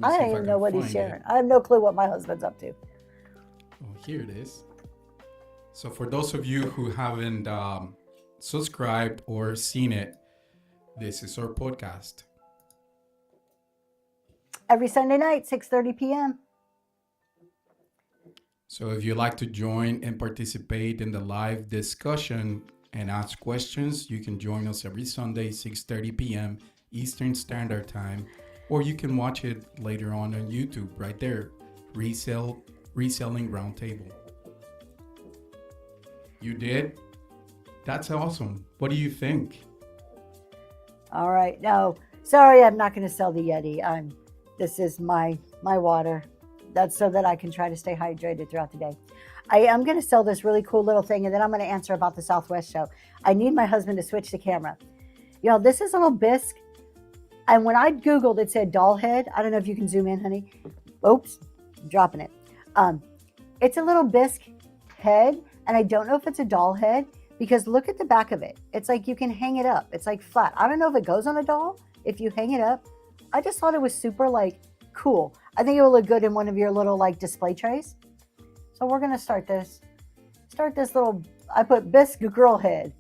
I don't even know what he's sharing. I have no clue what my husband's up to. Oh, here it is. So for those of you who haven't subscribed or seen it, this is our podcast. Every Sunday night, 6:30 p.m. So if you'd like to join and participate in the live discussion and ask questions, you can join us every Sunday, 6:30 p.m. Eastern Standard Time, or you can watch it later on YouTube right there. Resale Reselling Roundtable. You did? That's awesome. What do you think? All right. No, sorry, I'm not going to sell the Yeti. This is my water. That's so that I can try to stay hydrated throughout the day. I am going to sell this really cool little thing, and then I'm going to answer about the Southwest show. I need my husband to switch the camera. You know, this is a little bisque. And when I Googled, it said doll head. I don't know if you can zoom in, honey. Oops, I'm dropping it. It's a little bisque head, and I don't know if it's a doll head because look at the back of it. It's like you can hang it up. It's like flat. I don't know if it goes on a doll if you hang it up. I just thought it was super like cool. I think it will look good in one of your little like display trays. So we're gonna start this little, I put bisque girl head.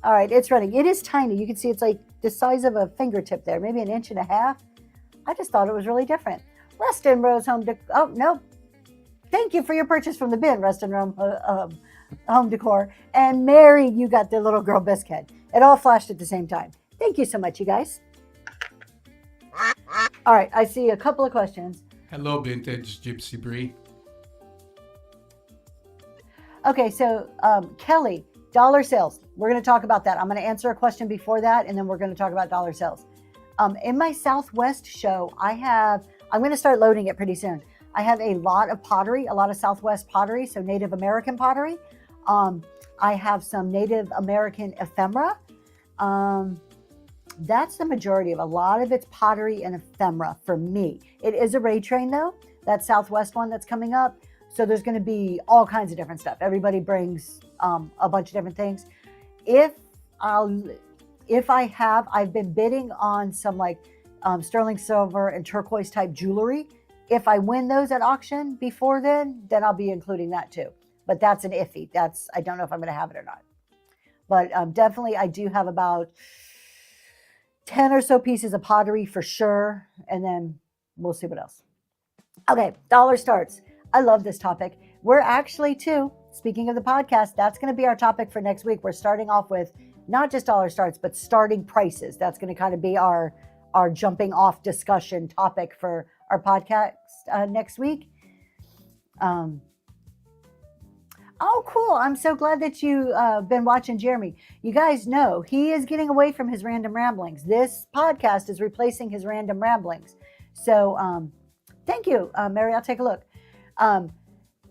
All right, it's running. It is tiny. You can see it's like the size of a fingertip there, maybe 1.5 inches. I just thought it was really different. Rustin Rose oh, no. Thank you for your purchase from the bin, Rustin Rome Home Decor. And Mary, you got the little girl bisque head. It all flashed at the same time. Thank you so much, you guys. All right, I see a couple of questions. Hello, Vintage Gypsy Brie. Okay, so Kelly, dollar sales. We're going to talk about that. I'm going to answer a question before that, and then we're going to talk about dollar sales. In my Southwest show, I'm going to start loading it pretty soon. I have a lot of pottery, a lot of Southwest pottery, so Native American pottery. I have some Native American ephemera. That's the majority of a lot of it's pottery and ephemera for me. It is a raid train though, that Southwest one that's coming up. So there's going to be all kinds of different stuff. Everybody brings a bunch of different things. I've been bidding on some like sterling silver and turquoise type jewelry. If I win those at auction before then I'll be including that too. But that's an iffy. I don't know if I'm going to have it or not. But definitely I do have about 10 or so pieces of pottery for sure. And then we'll see what else. Okay, dollar starts. I love this topic. We're actually too, speaking of the podcast, that's going to be our topic for next week. We're starting off with not just dollar starts, but starting prices. That's going to kind of be our jumping off discussion topic for our podcast next week. Oh, cool. I'm so glad that you've been watching Jeremy. You guys know he is getting away from his random ramblings. This podcast is replacing his random ramblings. So thank you, Mary. I'll take a look.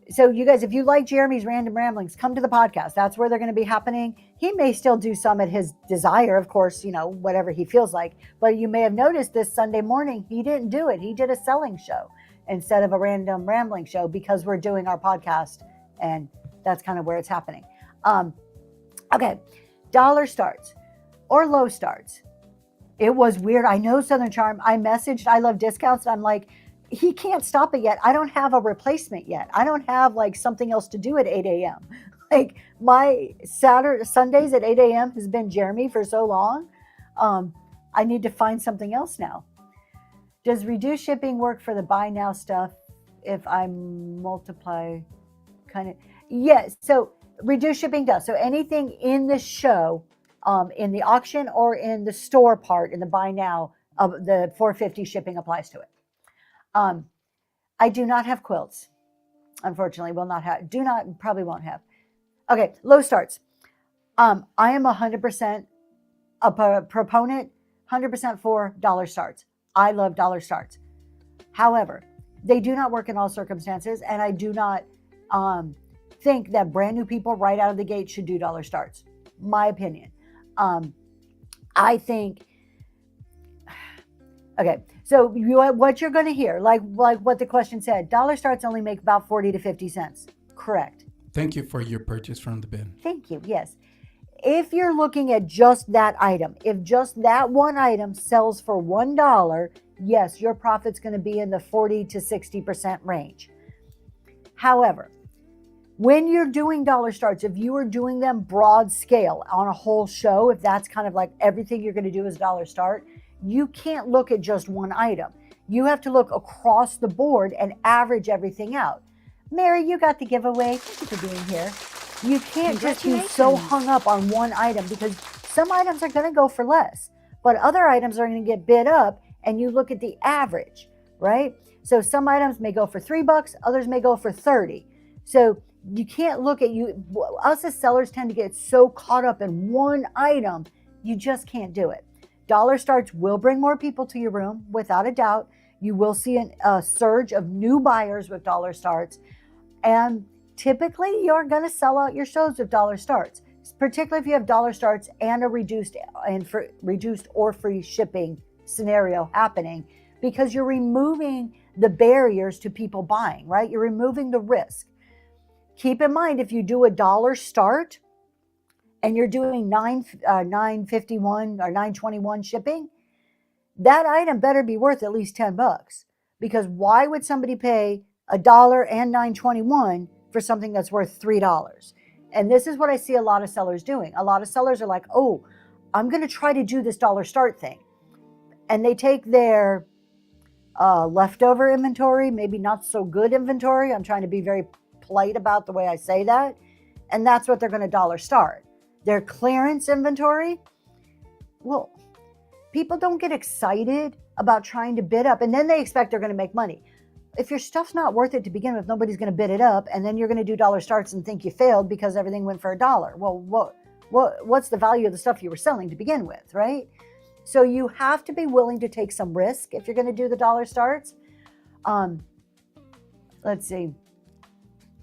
So you guys, if you like Jeremy's random ramblings, come to the podcast. That's where they're going to be happening. He may still do some at his desire, of course, whatever he feels like. But you may have noticed this Sunday morning, he didn't do it. He did a selling show instead of a random rambling show because we're doing our podcast. And that's kind of where it's happening. Okay. Dollar starts or low starts. It was weird. I know Southern Charm. I messaged I Love Discounts. I'm like, he can't stop it yet. I don't have a replacement yet. I don't have like something else to do at 8 a.m. Like my Sundays at 8 a.m. has been Jeremy for so long. I need to find something else now. Does reduced shipping work for the buy now stuff if I multiply kind of? Yes. So reduced shipping does. So anything in the show, in the auction or in the store part, in the buy now, of the $4.50 shipping applies to it. I do not have quilts. Unfortunately, probably won't have. Okay, low starts. I am 100% a proponent, 100% for dollar starts. I love dollar starts. However, they do not work in all circumstances, and I do not think that brand new people right out of the gate should do dollar starts. My opinion. I think. Okay, so what you're going to hear, like what the question said, dollar starts only make about 40 to 50 cents. Correct. Thank you for your purchase from the bin. Thank you. Yes. If you're looking at just that item, if just that one item sells for $1, yes, your profit's going to be in the 40 to 60% range. However, when you're doing dollar starts, if you are doing them broad scale on a whole show, if that's kind of like everything you're going to do is dollar start, you can't look at just one item. You have to look across the board and average everything out. Mary, you got the giveaway. Thank you for being here. You can't just be so hung up on one item because some items are going to go for less, but other items are going to get bid up and you look at the average, right? So some items may go for $3, others may go for 30. So you can't look at us as sellers tend to get so caught up in one item, you just can't do it. Dollar starts will bring more people to your room, without a doubt. You will see a surge of new buyers with dollar starts. And typically you're going to sell out your shows with dollar starts, particularly if you have dollar starts and a reduced or free shipping scenario happening, because you're removing the barriers to people buying, right? You're removing the risk. Keep in mind, if you do a dollar start and you're doing $9.51 or $9.21 shipping, that item better be worth at least $10, because why would somebody pay $1 and $9.21 for something that's worth $3? And this is what I see a lot of sellers doing. A lot of sellers are like, oh, I'm going to try to do this dollar start thing. And they take their leftover inventory, maybe not so good inventory. I'm trying to be very polite about the way I say that. And that's what they're going to dollar start. Their clearance inventory. Well, people don't get excited about trying to bid up and then they expect they're going to make money. If your stuff's not worth it to begin with, nobody's going to bid it up, and then you're going to do dollar starts and think you failed because everything went for $1. Well, what's the value of the stuff you were selling to begin with, right? So you have to be willing to take some risk if you're going to do the dollar starts. Let's see.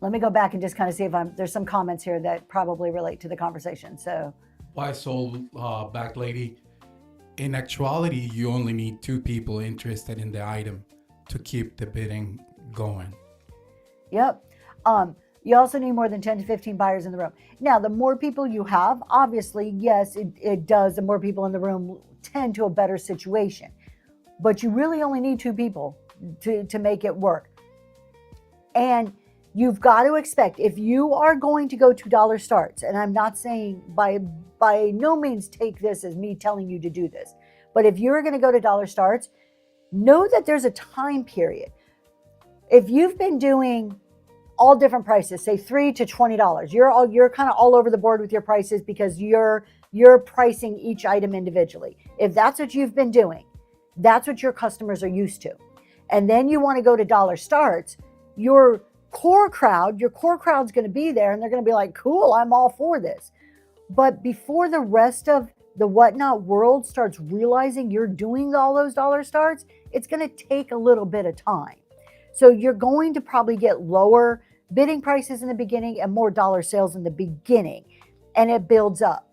Let me go back and just kind of see if there's some comments here that probably relate to the conversation. So, Why sold back lady? In actuality, you only need 2 people interested in the item to keep the bidding going. Yep. You also need more than 10 to 15 buyers in the room. Now, the more people you have, obviously, yes, it does. The more people in the room tend to a better situation. But you really only need 2 people to make it work. And you've got to expect, if you are going to go to dollar starts, and I'm not saying by no means take this as me telling you to do this, but if you're going to go to dollar starts, know that there's a time period. If you've been doing all different prices, say $3 to $20, you're kind of all over the board with your prices because you're pricing each item individually. If that's what you've been doing, that's what your customers are used to. And then you want to go to dollar starts, your core crowd's going to be there and they're going to be like, cool, I'm all for this. But before the rest of the whatnot world starts realizing you're doing all those dollar starts, it's going to take a little bit of time. So you're going to probably get lower bidding prices in the beginning and more dollar sales in the beginning, and it builds up.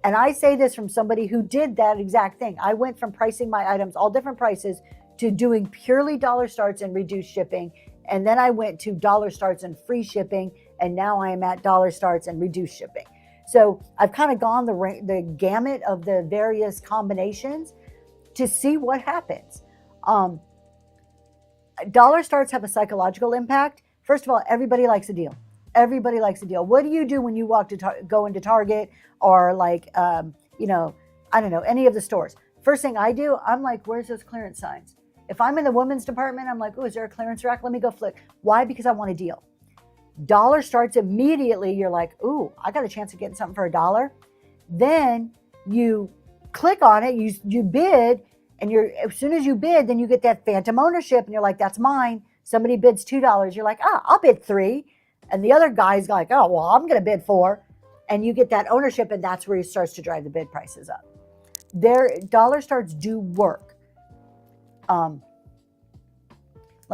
And I say this from somebody who did that exact thing. I went from pricing my items all different prices to doing purely dollar starts and reduced shipping. And then I went to dollar starts and free shipping. And now I am at dollar starts and reduced shipping. So I've kind of gone the gamut of the various combinations to see what happens. Dollar starts have a psychological impact. First of all, everybody likes a deal. Everybody likes a deal. What do you do when you go into Target or I don't know, any of the stores? First thing I do, I'm like, where's those clearance signs? If I'm in the women's department, I'm like, oh, is there a clearance rack? Let me go flick. Why? Because I want a deal. Dollar starts immediately. You're like, ooh, I got a chance of getting something for $1. Then you click on it, you bid, and as soon as you bid, then you get that phantom ownership, and you're like, that's mine. Somebody bids $2. You're like, I'll bid $3. And the other guy's like, oh, well, I'm going to bid $4. And you get that ownership, and that's where it starts to drive the bid prices up. Dollar starts do work. Let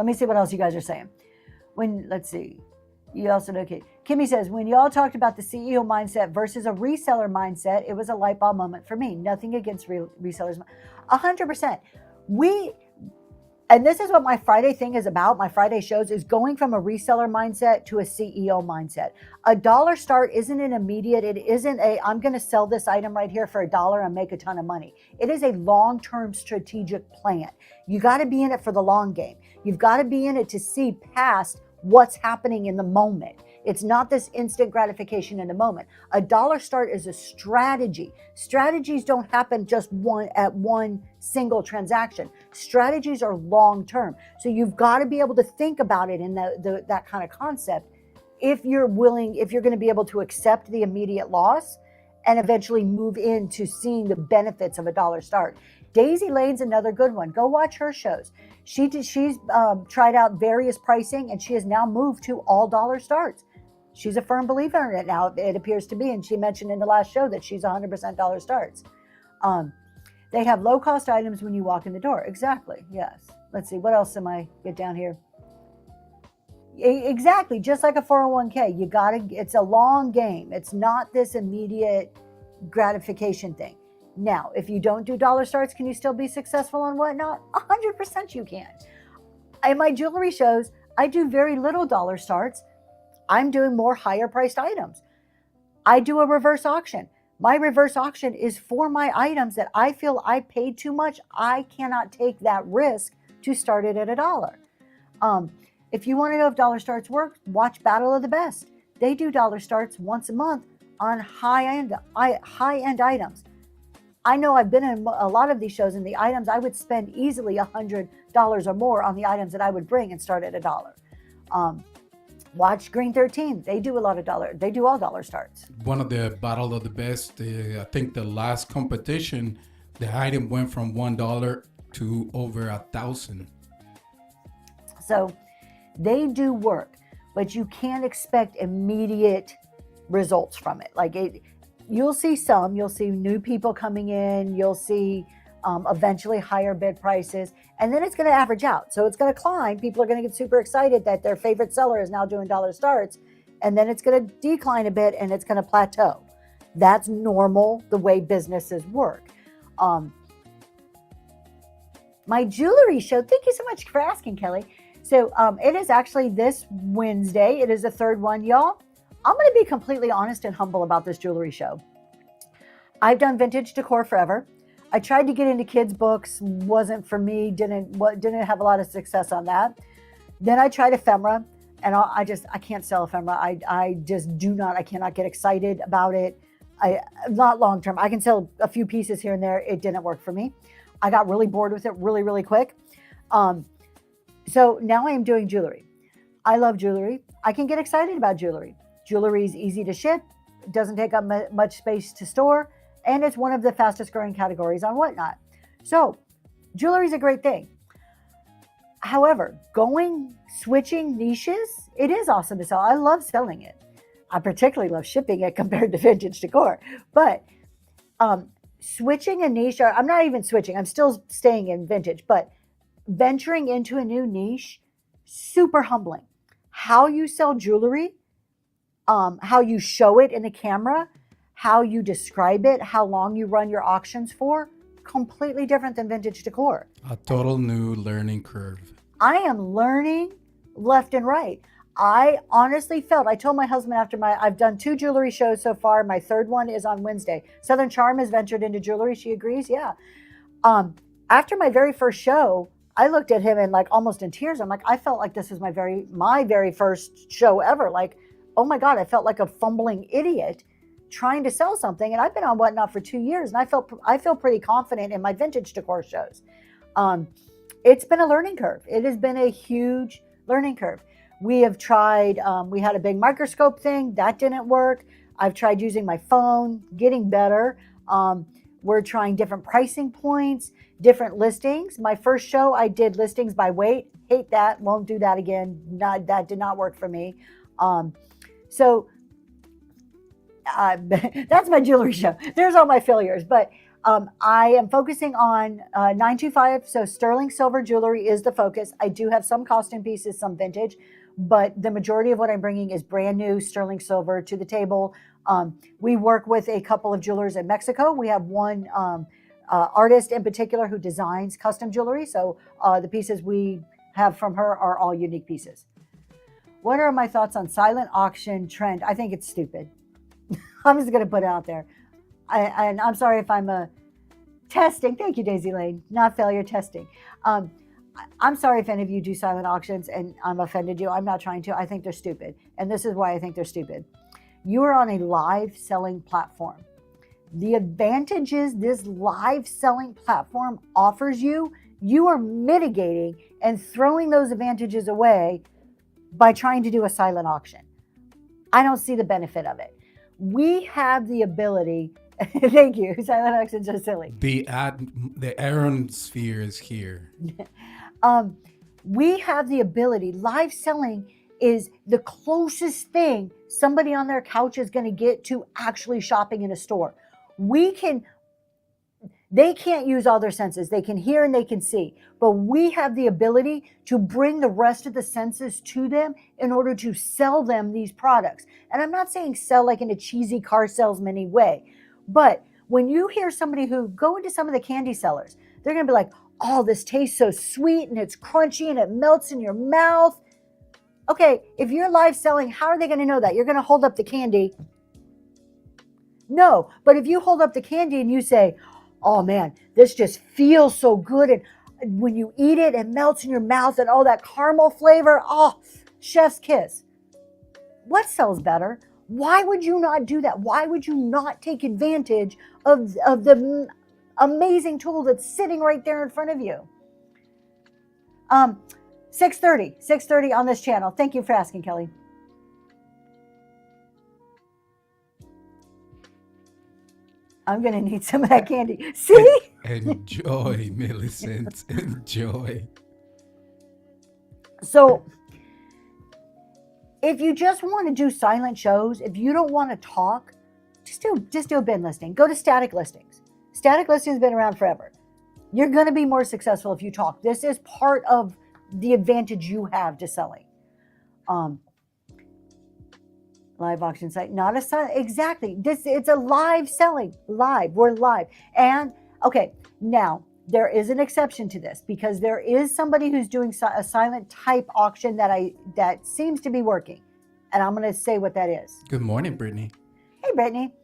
me see what else you guys are saying. Let's see. You also know, okay. Kimmy says, when y'all talked about the CEO mindset versus a reseller mindset, it was a light bulb moment for me. Nothing against resellers. 100%. And this is what my Friday thing is about. My Friday shows is going from a reseller mindset to a CEO mindset. A dollar start isn't an immediate. It isn't I'm going to sell this item right here for $1 and make a ton of money. It is a long-term strategic plan. You got to be in it for the long game. You've got to be in it to see past what's happening in the moment. It's not this instant gratification in the moment. A dollar start is a strategy. Strategies don't happen just one single transaction. Strategies are long-term. So you've got to be able to think about it in that kind of concept if you're going to be able to accept the immediate loss and eventually move into seeing the benefits of a dollar start. Daisy Lane's another good one. Go watch her shows. She's tried out various pricing, and she has now moved to all dollar starts. She's a firm believer in it now, it appears to be, and she mentioned in the last show that she's 100% dollar starts. They have low cost items when you walk in the door. Exactly. Yes. Let's see. What else am I get down here? Exactly. Just like a 401k, it's a long game. It's not this immediate gratification thing. Now, if you don't do dollar starts, can you still be successful on whatnot? 100% you can. In my jewelry shows, I do very little dollar starts. I'm doing more higher priced items. I do a reverse auction. My reverse auction is for my items that I feel I paid too much. I cannot take that risk to start it at $1. If you want to know if dollar starts work, watch Battle of the Best. They do dollar starts once a month on high-end items. I know I've been in a lot of these shows, and the items I would spend easily $100 or more on the items that I would bring and start at $1. Watch Green 13. They do they do all dollar starts. One of the Battle of the Best, I think the last competition, the item went from $1 to over 1,000. So they do work, but you can't expect immediate results from it. You'll see new people coming in, you'll see eventually higher bid prices, and then it's going to average out. So it's going to climb. People are going to get super excited that their favorite seller is now doing dollar starts, and then it's going to decline a bit and it's going to plateau. That's normal, the way businesses work. My jewelry show, thank you so much for asking, Kelly. So it is actually this Wednesday. It is the third one, y'all. I'm going to be completely honest and humble about this jewelry show. I've done vintage decor forever. I tried to get into kids' books, wasn't for me, didn't have a lot of success on that. Then I tried ephemera, and I can't sell ephemera. I cannot get excited about it. Not long term. I can sell a few pieces here and there. It didn't work for me. I got really bored with it really, really quick. So now I am doing jewelry. I love jewelry. I can get excited about jewelry. Jewelry is easy to ship, doesn't take up much space to store, and it's one of the fastest growing categories on Whatnot. So jewelry is a great thing. However, switching niches, it is awesome to sell. I love selling it. I particularly love shipping it compared to vintage decor. But switching a niche, or I'm not even switching, I'm still staying in vintage, but venturing into a new niche, super humbling. How you sell jewelry, how you show it in the camera, how you describe it, how long you run your auctions for, completely different than vintage decor. A total new learning curve. I am learning left and right. I honestly felt, I told my husband I've done 2 jewelry shows so far. My third one is on Wednesday. Southern Charm has ventured into jewelry. She agrees. Yeah. After my very first show, I looked at him and almost in tears. I'm like, I felt like this was my very first show ever. Oh my God, I felt like a fumbling idiot trying to sell something. And I've been on Whatnot for 2 years, and I feel pretty confident in my vintage decor shows. It's been a learning curve. It has been a huge learning curve. We have tried, we had a big microscope thing, that didn't work. I've tried using my phone, getting better. We're trying different pricing points, different listings. My first show, I did listings by weight. Hate that, won't do that again. That did not work for me. So that's my jewelry show. There's all my failures, but I am focusing on 925. So sterling silver jewelry is the focus. I do have some costume pieces, some vintage, but the majority of what I'm bringing is brand new sterling silver to the table. We work with a couple of jewelers in Mexico. We have one artist in particular who designs custom jewelry. So the pieces we have from her are all unique pieces. What are my thoughts on silent auction trend? I think it's stupid. I'm just going to put it out there. And I'm sorry if I'm testing. Thank you, Daisy Lane. Not failure, testing. I'm sorry if any of you do silent auctions and I'm offended you. I'm not trying to. I think they're stupid. And this is why I think they're stupid. You are on a live selling platform. The advantages this live selling platform offers you, you are mitigating and throwing those advantages away by trying to do a silent auction. I don't see the benefit of it. We have the ability. Thank you. Silent auctions are silly. The Aaron-sphere is here. We have the ability. Live selling is the closest thing somebody on their couch is going to get to actually shopping in a store. They can't use all their senses. They can hear and they can see, but we have the ability to bring the rest of the senses to them in order to sell them these products. And I'm not saying sell like in a cheesy car salesman-y way, but when you hear somebody who go into some of the candy sellers, they're going to be like, oh, this tastes so sweet and it's crunchy and it melts in your mouth. Okay, if you're live selling, how are they going to know that? You're going to hold up the candy. No, but if you hold up the candy and you say, oh man, this just feels so good. And when you eat it, it melts in your mouth and all that caramel flavor. Oh, chef's kiss. What sells better? Why would you not do that? Why would you not take advantage of the amazing tool that's sitting right there in front of you? 6:30 on this channel. Thank you for asking, Kelly. I'm going to need some of that candy. See? Enjoy, Millicent. Enjoy. So, if you just want to do silent shows, if you don't want to talk, just do a bin listing. Go to static listings. Static listings has been around forever. You're going to be more successful if you talk. This is part of the advantage you have to selling. Live auction site, not a silent. Exactly. It's a live selling. Live. We're live. And okay, now there is an exception to this because there is somebody who's doing a silent type auction that seems to be working, and I'm going to say what that is. Good morning, Brittany. Hey, Brittany.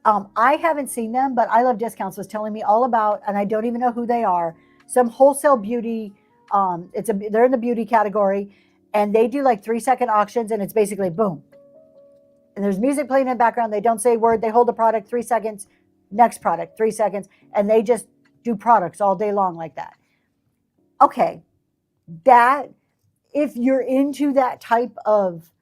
I haven't seen them, but I Love Discounts was telling me all about, and I don't even know who they are. Some wholesale beauty. They're in the beauty category, and they do like 3-second auctions, and it's basically boom. And there's music playing in the background. They don't say a word. They hold the product 3 seconds, next product 3 seconds, and they just do products all day long like that. Okay, that if you're into that type of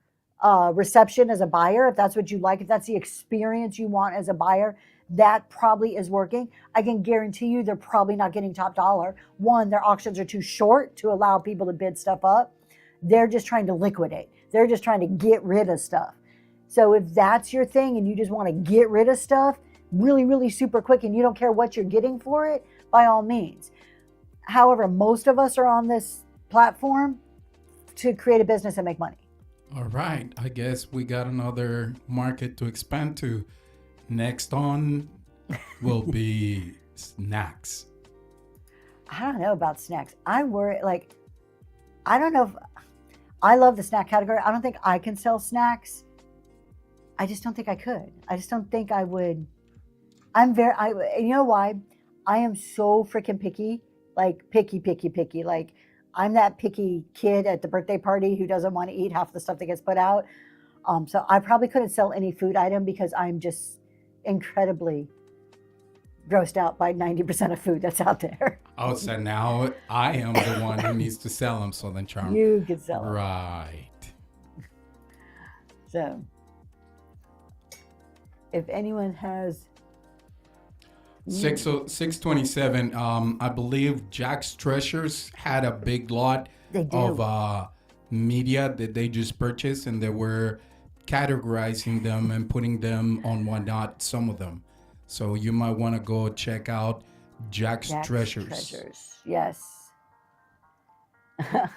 reception as a buyer, if that's what you like, if that's the experience you want as a buyer, that probably is working. I can guarantee you they're probably not getting top dollar. One, their auctions are too short to allow people to bid stuff up. They're just trying to liquidate. They're just trying to get rid of stuff. So if that's your thing and you just want to get rid of stuff really, really super quick and you don't care what you're getting for it, by all means. However, most of us are on this platform to create a business and make money. All right. I guess we got another market to expand to. Next on will be snacks. I don't know about snacks. I worry, I don't know if I love the snack category. I don't think I can sell snacks. I just don't think I could. I just don't think I would. You know why? I am so freaking picky, like picky. Like I'm that picky kid at the birthday party who doesn't want to eat half the stuff that gets put out. So I probably couldn't sell any food item because I'm just incredibly grossed out by 90% of food that's out there. Oh, so now I am the one who needs to sell them, Southern Charm. You could sell them. Right. So if anyone has 627, I believe Jack's Treasures had a big lot of media that they just purchased, and they were categorizing them and putting them on whatnot, some of them. So you might want to go check out Jack's Treasures. Yes. That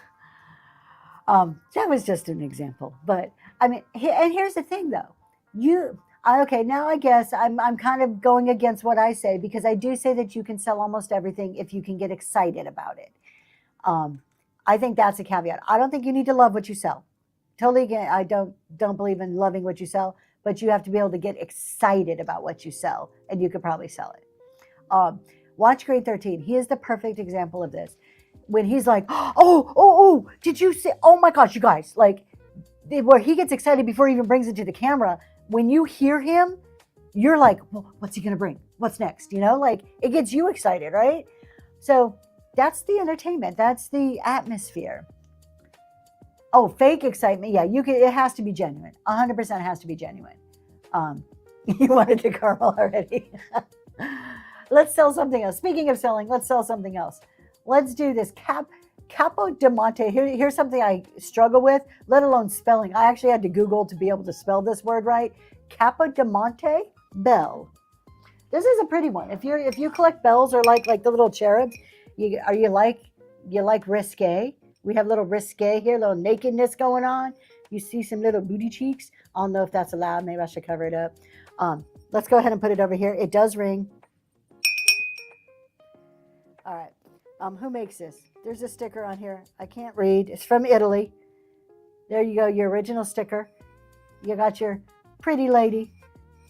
was just an example, but I mean, and here's the thing though, okay, now I guess I'm kind of going against what I say, because I do say that you can sell almost everything if you can get excited about it. I think that's a caveat. I don't think you need to love what you sell. Totally again, I don't believe in loving what you sell, but you have to be able to get excited about what you sell, and you could probably sell it. Watch Grade 13. He is the perfect example of this. When he's like, oh, did you see? Oh my gosh, you guys, like where he gets excited before he even brings it to the camera. When you hear him, you're like, well, what's he going to bring? What's next? Like it gets you excited, right? So that's the entertainment. That's the atmosphere. Oh, fake excitement. Yeah, it has to be genuine. 100% has to be genuine. You wanted the caramel already. Let's sell something else. Speaking of selling, let's sell something else. Let's do this Capo di Monte. Here's something I struggle with, let alone spelling. I actually had to Google to be able to spell this word right. Capo di Monte bell. This is a pretty one. If you collect bells or like the little cherubs, you like risque. We have little risque here, little nakedness going on. You see some little booty cheeks. I don't know if that's allowed. Maybe I should cover it up. Let's go ahead and put it over here. It does ring. All right. Who makes this? There's a sticker on here. I can't read. It's from Italy. There you go, your original sticker. You got your pretty lady.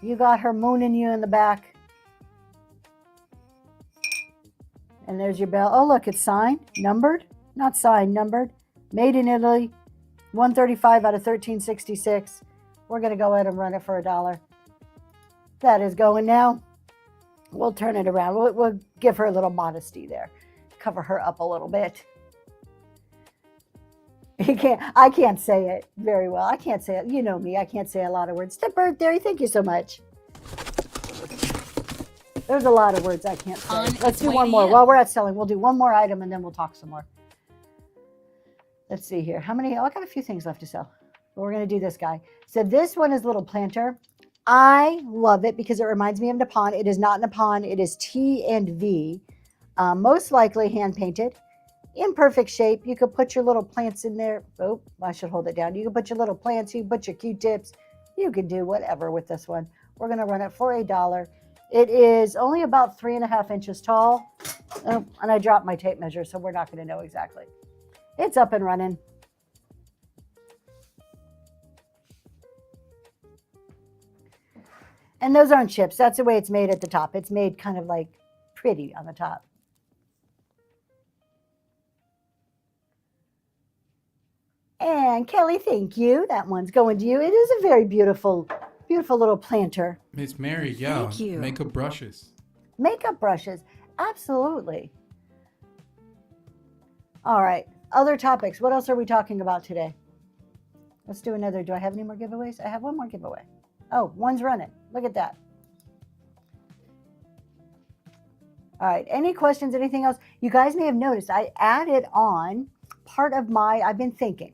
You got her mooning you in the back. And there's your bell. Oh, look, it's signed, numbered. Not signed, numbered. Made in Italy. 135 out of 1366. We're going to go ahead and run it for $1. That is going now. We'll turn it around. We'll give her a little modesty there. Cover her up a little bit. I can't say it very well. I can't say it. You know me. I can't say a lot of words. Step bird theory. Thank you so much. There's a lot of words I can't say. Let's do one more. While we're at selling, we'll do one more item and then we'll talk some more. Let's see here. How many? Oh, I got a few things left to sell. But we're going to do this guy. So this one is Little Planter. I love it because it reminds me of Nippon. It is not Nippon. It is T&V. Most likely hand painted. In perfect shape. You could put your little plants in there. Oh, I should hold it down. You can put your little plants. You can put your Q-tips. You can do whatever with this one. We're going to run it for $1. It is only about 3.5 inches tall. Oh, and I dropped my tape measure, so we're not going to know exactly. It's up and running. And those aren't chips. That's the way it's made at the top. It's made kind of like pretty on the top. And Kelly, thank you. That one's going to you. It is a very beautiful, beautiful little planter. Miss Mary, yeah. Thank you. Makeup brushes. Makeup brushes. Absolutely. All right. Other topics. What else are we talking about today? Let's do another. Do I have any more giveaways? I have one more giveaway. Oh, one's running. Look at that. All right. Any questions? Anything else? You guys may have noticed I added on part of I've been thinking.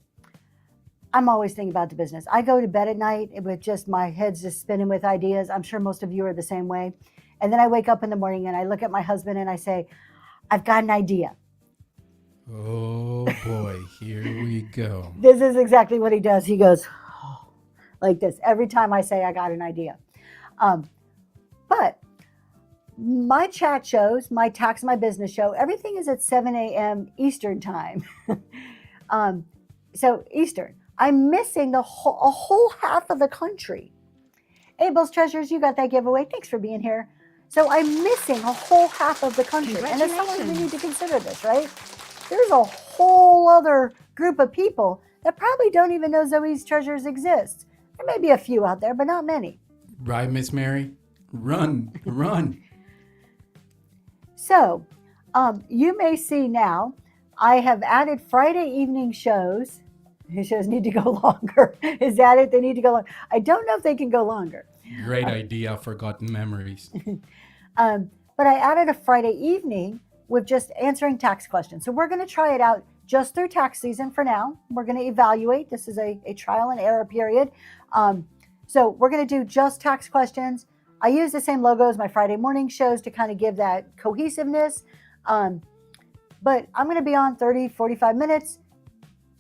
I'm always thinking about the business. I go to bed at night with just my head's just spinning with ideas. I'm sure most of you are the same way. And then I wake up in the morning and I look at my husband and I say, I've got an idea. Oh boy, here we go. This is exactly what he does. He goes like this every time I say I got an idea. But my chat shows, my Tax My Business show, everything is at 7 a.m. Eastern time. So Eastern. I'm missing a whole half of the country. Abel's Treasures, you got that giveaway. Thanks for being here. So I'm missing a whole half of the country. And as someone, we need to consider this, right? There's a whole other group of people that probably don't even know Zoe's Treasures exist. There may be a few out there, but not many. Right, Miss Mary? Run, run. So you may see now, I have added Friday evening shows. His shows need to go longer. Is that it? They need to go longer. I don't know if they can go longer. Great idea, Forgotten Memories. But I added a Friday evening with just answering tax questions. So we're going to try it out just through tax season for now. We're going to evaluate. This is a trial and error period. So we're going to do just tax questions. I use the same logo as my Friday morning shows to kind of give that cohesiveness. But I'm going to be on 30, 45 minutes,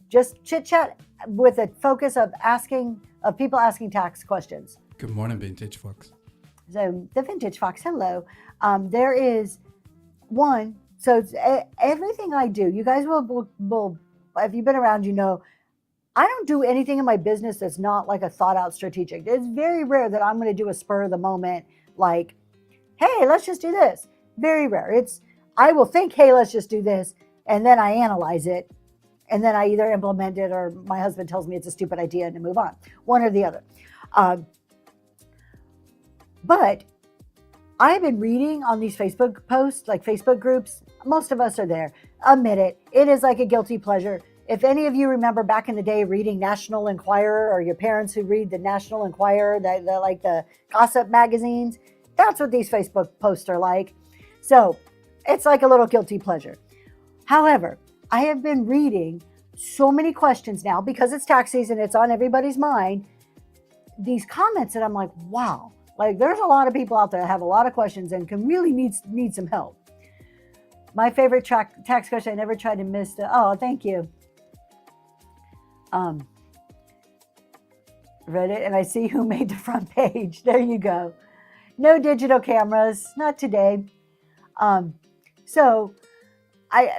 just chit chat with a focus of people asking tax questions. Good morning, Vintage Fox. So the Vintage Fox, hello. There is one. So it's everything I do, you guys will, if you've been around, you know, I don't do anything in my business that's not like a thought out strategic. It's very rare that I'm going to do a spur of the moment, like, hey, let's just do this. Very rare. I will think, hey, let's just do this. And then I analyze it. And then I either implement it or my husband tells me it's a stupid idea and to move on. One or the other. But I've been reading on these Facebook posts, like Facebook groups. Most of us are there. Admit it. It is like a guilty pleasure. if any of you remember back in the day reading National Enquirer, or your parents who read the National Enquirer, the like the gossip magazines, that's what these Facebook posts are like. So it's like a little guilty pleasure. However, I have been reading so many questions now because it's tax season, it's on everybody's mind. These comments that I'm like, wow, like there's a lot of people out there that have a lot of questions and can really need some help. My favorite tax question, I never tried to miss oh, thank you. Read it and I see who made the front page. There you go. No digital cameras, not today. So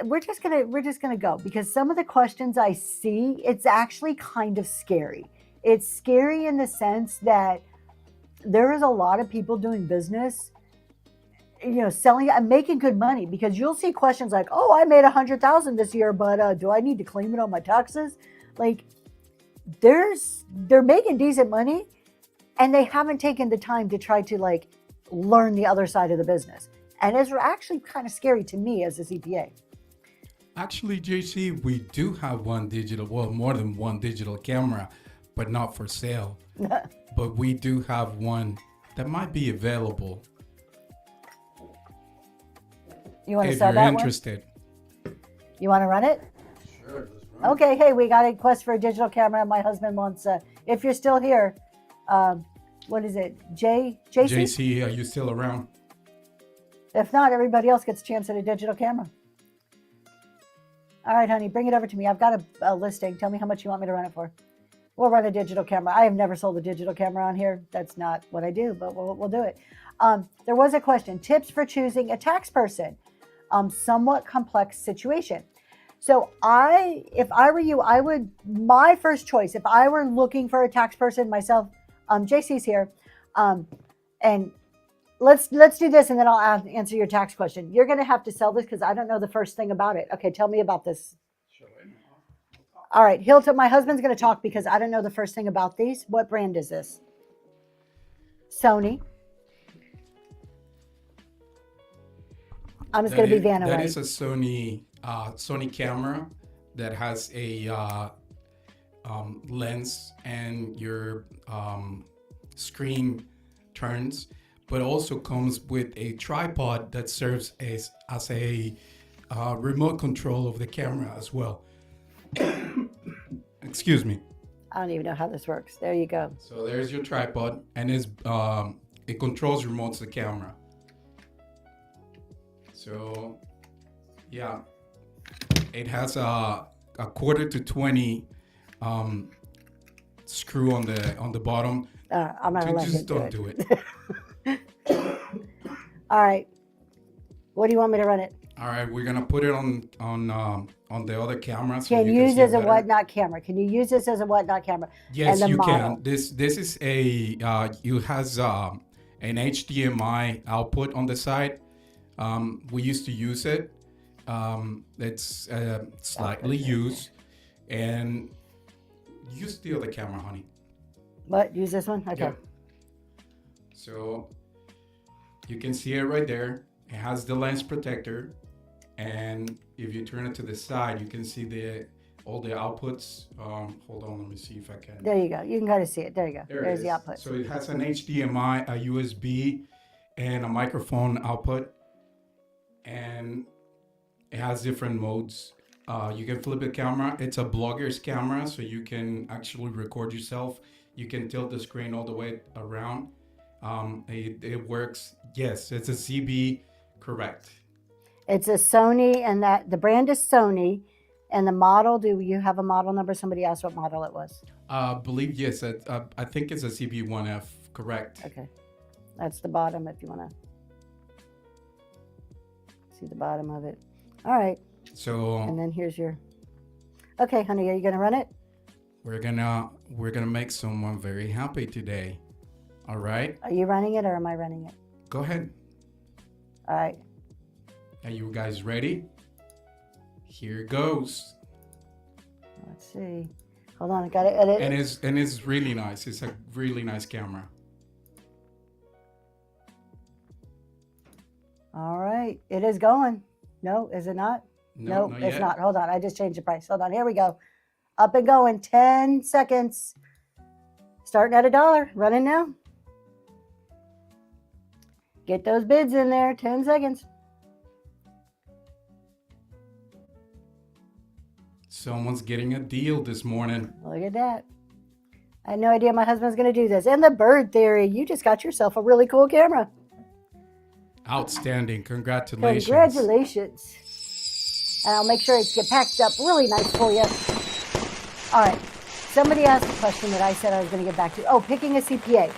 we're just gonna go because some of the questions I see, it's actually kind of scary. It's scary in the sense that there is a lot of people doing business, selling and making good money, because you'll see questions like, oh, I made 100,000 this year, but do I need to claim it on my taxes? Like they're making decent money and they haven't taken the time to try to like learn the other side of the business. And it's actually kind of scary to me as a CPA. Actually, JC, we do have more than one digital camera, but not for sale. But we do have one that might be available. You want to if sell you're that interested. one? You want to run it? Sure, let's run. Okay, hey, we got a request for a digital camera. My husband wants, if you're still here, what is it, JC? JC, are you still around? If not, everybody else gets a chance at a digital camera. All right, honey, bring it over to me. I've got a listing. Tell me how much you want me to run it for. We'll run a digital camera. I have never sold a digital camera on here. That's not what I do, but we'll do it. There was a question, tips for choosing a tax person. Somewhat complex situation. So if I were you, my first choice, if I were looking for a tax person myself, JC's here, and let's do this, and then I'll answer your tax question. You're going to have to sell this because I don't know the first thing about it. Okay, tell me about this. All right, my husband's going to talk because I don't know the first thing about these. What brand is this? Sony. I'm just going to be Vanna. That is a Sony camera that has a lens, and your screen turns, but also comes with a tripod that serves as a remote control of the camera as well. Excuse me. I don't even know how this works. There you go. So there's your tripod, and it controls remotes the camera. So yeah, it has a 1/4-20 screw on the bottom. I'm not allowed Just to don't do it. All right. What do you want me to run it? All right, we're gonna put it on the other camera. So Can you you use see as a better. whatnot camera? Can you use this as a whatnot camera? Yes, and the you model. can. This is it has an HDMI output on the side. We used to use it. It's slightly used, and use the other camera, honey. What? Use this one? Okay. Yeah. So you can see it right there. It has the lens protector, and if you turn it to the side, you can see all the outputs. Hold on, let me see if I can. There you go. You can kind of see it. There you go. There's the output. So it has an HDMI, a USB, and a microphone output, and it has different modes. You can flip the camera. It's a blogger's camera, so you can actually record yourself. You can tilt the screen all the way around. It works. Yes, it's a CB. Correct. It's a Sony, and the brand is Sony, and the model. Do you have a model number? Somebody asked what model it was. Believe yes. I think it's a CB1F. Correct. Okay, that's the bottom. If you want to see the bottom of it. All right. So. And then here's your. Okay, honey, are you gonna run it? We're gonna make someone very happy today. All right. Are you running it or am I running it? Go ahead. All right. Are you guys ready? Here goes. Let's see. Hold on, I got to edit. And it's really nice. It's a really nice camera. All right, it is going. No, is it not? Nope, not it's yet. not. Hold on. I just changed the price. Hold on. Here we go. Up and going. 10 seconds. Starting at $1. Running now. Get those bids in there. 10 seconds. Someone's getting a deal this morning. Look at that. I had no idea my husband's going to do this. And the bird theory. You just got yourself a really cool camera. Outstanding. Congratulations. Congratulations. And I'll make sure it gets packed up really nice for you. All right. Somebody asked a question that I said I was going to get back to. Oh, picking a CPA.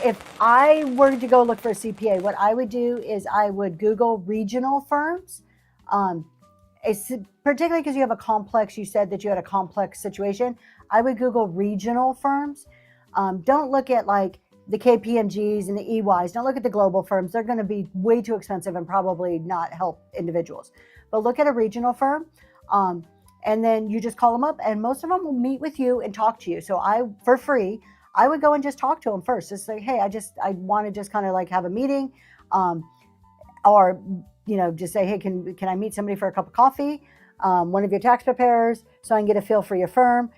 If I were to go look for a CPA, what I would do is I would Google regional firms. It's particularly because you have a complex, you said that you had a complex situation. I would Google regional firms. Don't look at like the KPMGs and the EYs. Don't look at the global firms. They're going to be way too expensive and probably not help individuals. But look at a regional firm. And then you just call them up, and most of them will meet with you and talk to you. So for free, I would go and just talk to them first. Just say, hey, I want to just kind of like have a meeting, or just say, hey, can I meet somebody for a cup of coffee? One of your tax preparers, so I can get a feel for your firm.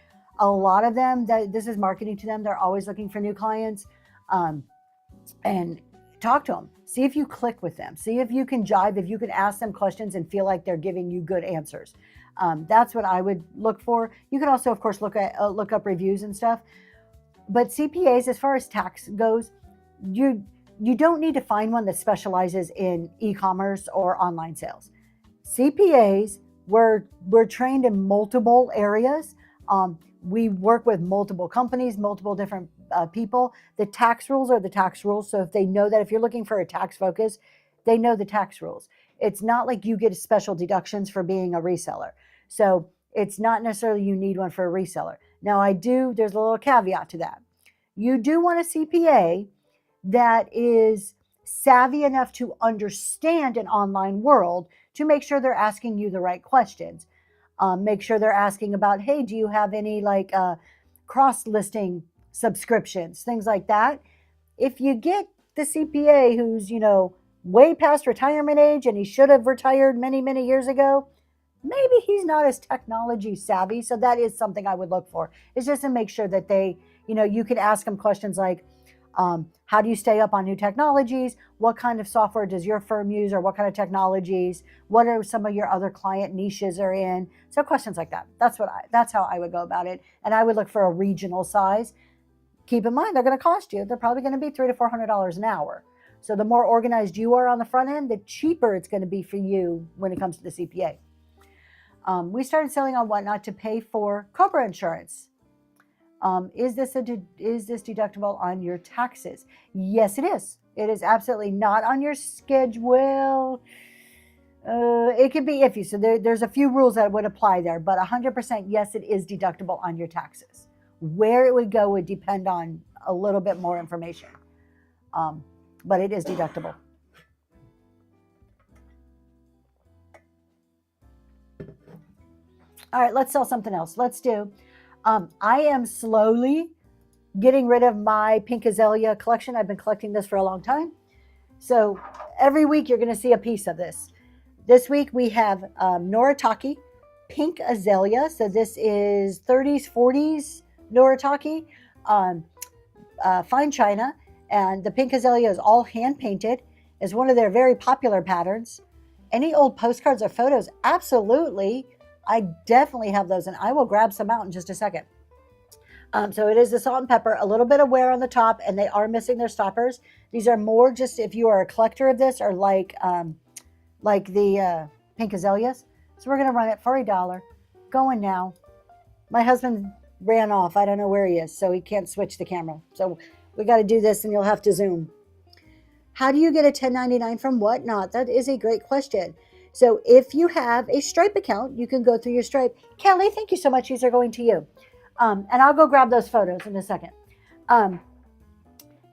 A lot of them, this is marketing to them. They're always looking for new clients, and talk to them. See if you click with them. See if you can jive. If you can ask them questions and feel like they're giving you good answers. That's what I would look for. You can also, of course, look up reviews and stuff. But CPAs, as far as tax goes, you don't need to find one that specializes in e-commerce or online sales. CPAs, we're trained in multiple areas. We work with multiple companies, multiple different people. The tax rules are the tax rules. So if they know that if you're looking for a tax focus, they know the tax rules. It's not like you get special deductions for being a reseller. So it's not necessarily you need one for a reseller. Now there's a little caveat to that. You do want a CPA that is savvy enough to understand an online world to make sure they're asking you the right questions. Make sure they're asking about, hey, do you have any like cross-listing subscriptions, things like that. If you get the CPA who's, way past retirement age and he should have retired many, many years ago, maybe he's not as technology savvy. So that is something I would look for. It's just to make sure that they, you could ask them questions like, how do you stay up on new technologies? What kind of software does your firm use, or what kind of technologies? What are some of your other client niches are in? So questions like that. That's how I would go about it. And I would look for a regional size. Keep in mind, they're going to cost you. They're probably going to be $300 to $400 an hour. So the more organized you are on the front end, the cheaper it's going to be for you when it comes to the CPA. We started selling on Whatnot to pay for COBRA insurance. Is this deductible on your taxes? Yes, it is. It is absolutely not on your schedule. It could be iffy. So there's a few rules that would apply there, but 100% yes, it is deductible on your taxes. Where it would go would depend on a little bit more information. But it is deductible. All right, let's sell something else. Let's do, I am slowly getting rid of my pink azalea collection. I've been collecting this for a long time. So every week you're going to see a piece of this. This week we have Noritake pink azalea. So this is 30s, 40s Noritake, fine china. And the pink azalea is all hand painted. It's one of their very popular patterns. Any old postcards or photos? Absolutely. I definitely have those, and I will grab some out in just a second. So it is the salt and pepper, a little bit of wear on the top, and they are missing their stoppers. These are more just if you are a collector of this, or like the pink azaleas. So we're going to run it for $1. Going now. My husband ran off. I don't know where he is, so he can't switch the camera. So we got to do this, and you'll have to zoom. How do you get a 1099 from Whatnot? That is a great question. So if you have a Stripe account, you can go through your Stripe. Kelly, thank you so much. These are going to you. And I'll go grab those photos in a second.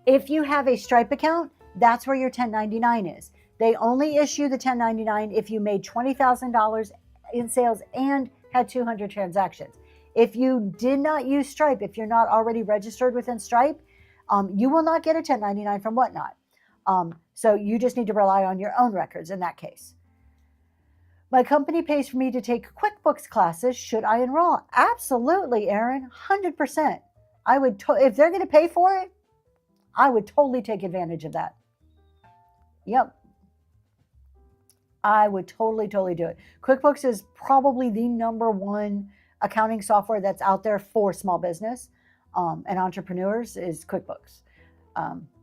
If you have a Stripe account, that's where your 1099 is. They only issue the 1099 if you made $20,000 in sales and had 200 transactions. If you did not use Stripe, if you're not already registered within Stripe, you will not get a 1099 from Whatnot. So you just need to rely on your own records in that case. My company pays for me to take QuickBooks classes. Should I enroll? Absolutely, Aaron. 100%. I would, if they're going to pay for it, I would totally take advantage of that. Yep. I would totally do it. QuickBooks is probably the number one accounting software that's out there for small business and entrepreneurs is QuickBooks.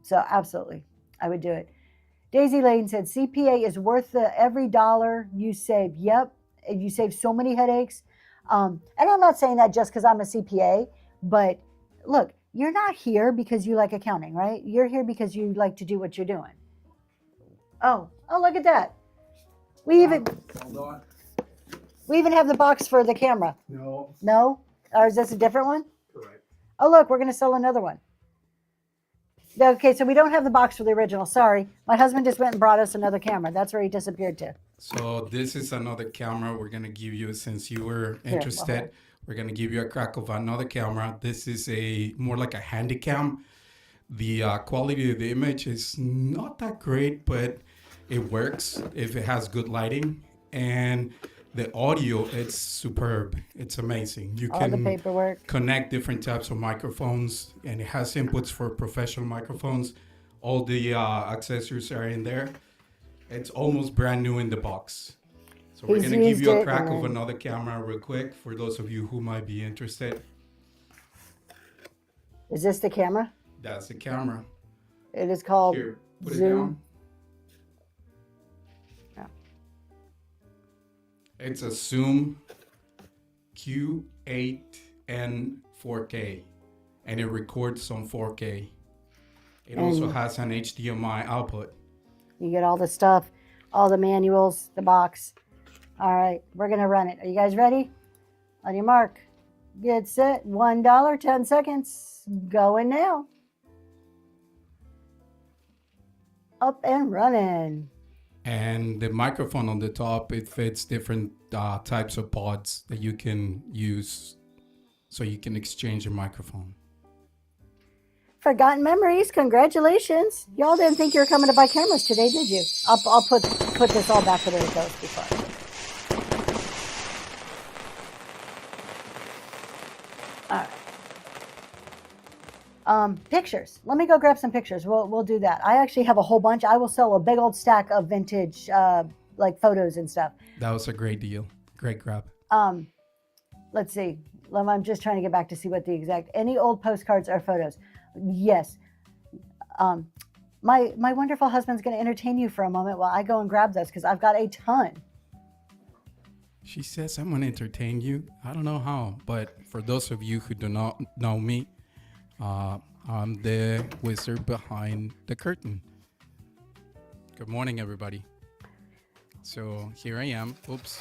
So absolutely, I would do it. Daisy Lane said, CPA is worth every dollar you save. Yep, you save so many headaches. And I'm not saying that just because I'm a CPA, but look, you're not here because you like accounting, right? You're here because you like to do what you're doing. Oh, look at that. We even have the box for the camera. No? Or is this a different one? Correct. Oh, look, we're going to sell another one. Okay, so we don't have the box for the original. Sorry. My husband just went and brought us another camera. That's where he disappeared to. So this is another camera we're going to give you since you were interested. We're going to give you a crack of another camera. This is more like a handy cam. The quality of the image is not that great, but it works if it has good lighting. And the audio, it's superb. It's amazing. You All the paperwork. Connect different types of microphones, and it has inputs for professional microphones. All the accessories are in there. It's almost brand new in the box. So we're going to give you a crack of another camera real quick for those of you who might be interested. Is this the camera? That's the camera. It is called Here, put Zoom. it down. Yeah. It's a Zoom Q8N 4K, and it records on 4K. It also has an HDMI output. You get all the stuff, all the manuals, the box. All right, we're going to run it. Are you guys ready? On your mark, get set. $1, 10 seconds. Going now. Up and running. And the microphone on the top, it fits different types of pods that you can use so you can exchange your microphone. Forgotten memories. Congratulations. Y'all didn't think you were coming to buy cameras today, did you? I'll put this all back where it goes before. All right. Pictures. Let me go grab some pictures. We'll do that. I actually have a whole bunch. I will sell a big old stack of vintage like photos and stuff. That was a great deal. Great grab. Let's see. I'm just trying to get back to see what the exact any old postcards or photos. Yes. My wonderful husband's going to entertain you for a moment while I go and grab those because I've got a ton. She says I'm going to entertain you. I don't know how, but for those of you who do not know me, I'm the wizard behind the curtain. Good morning, everybody. So here I am. Oops,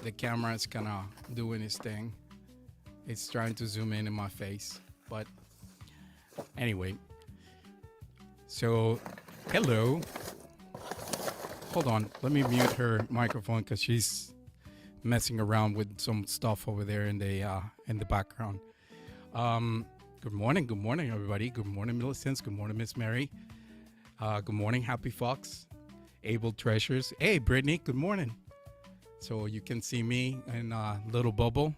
the camera is kind of doing its thing. It's trying to zoom in my face, but anyway. So, hello. Hold on, let me mute her microphone because she's messing around with some stuff over there in the background. Good morning, everybody. Good morning, Millicent. Good morning, Miss Mary. Good morning, Happy Fox. Able Treasures. Hey, Brittany. Good morning. So you can see me in a little bubble.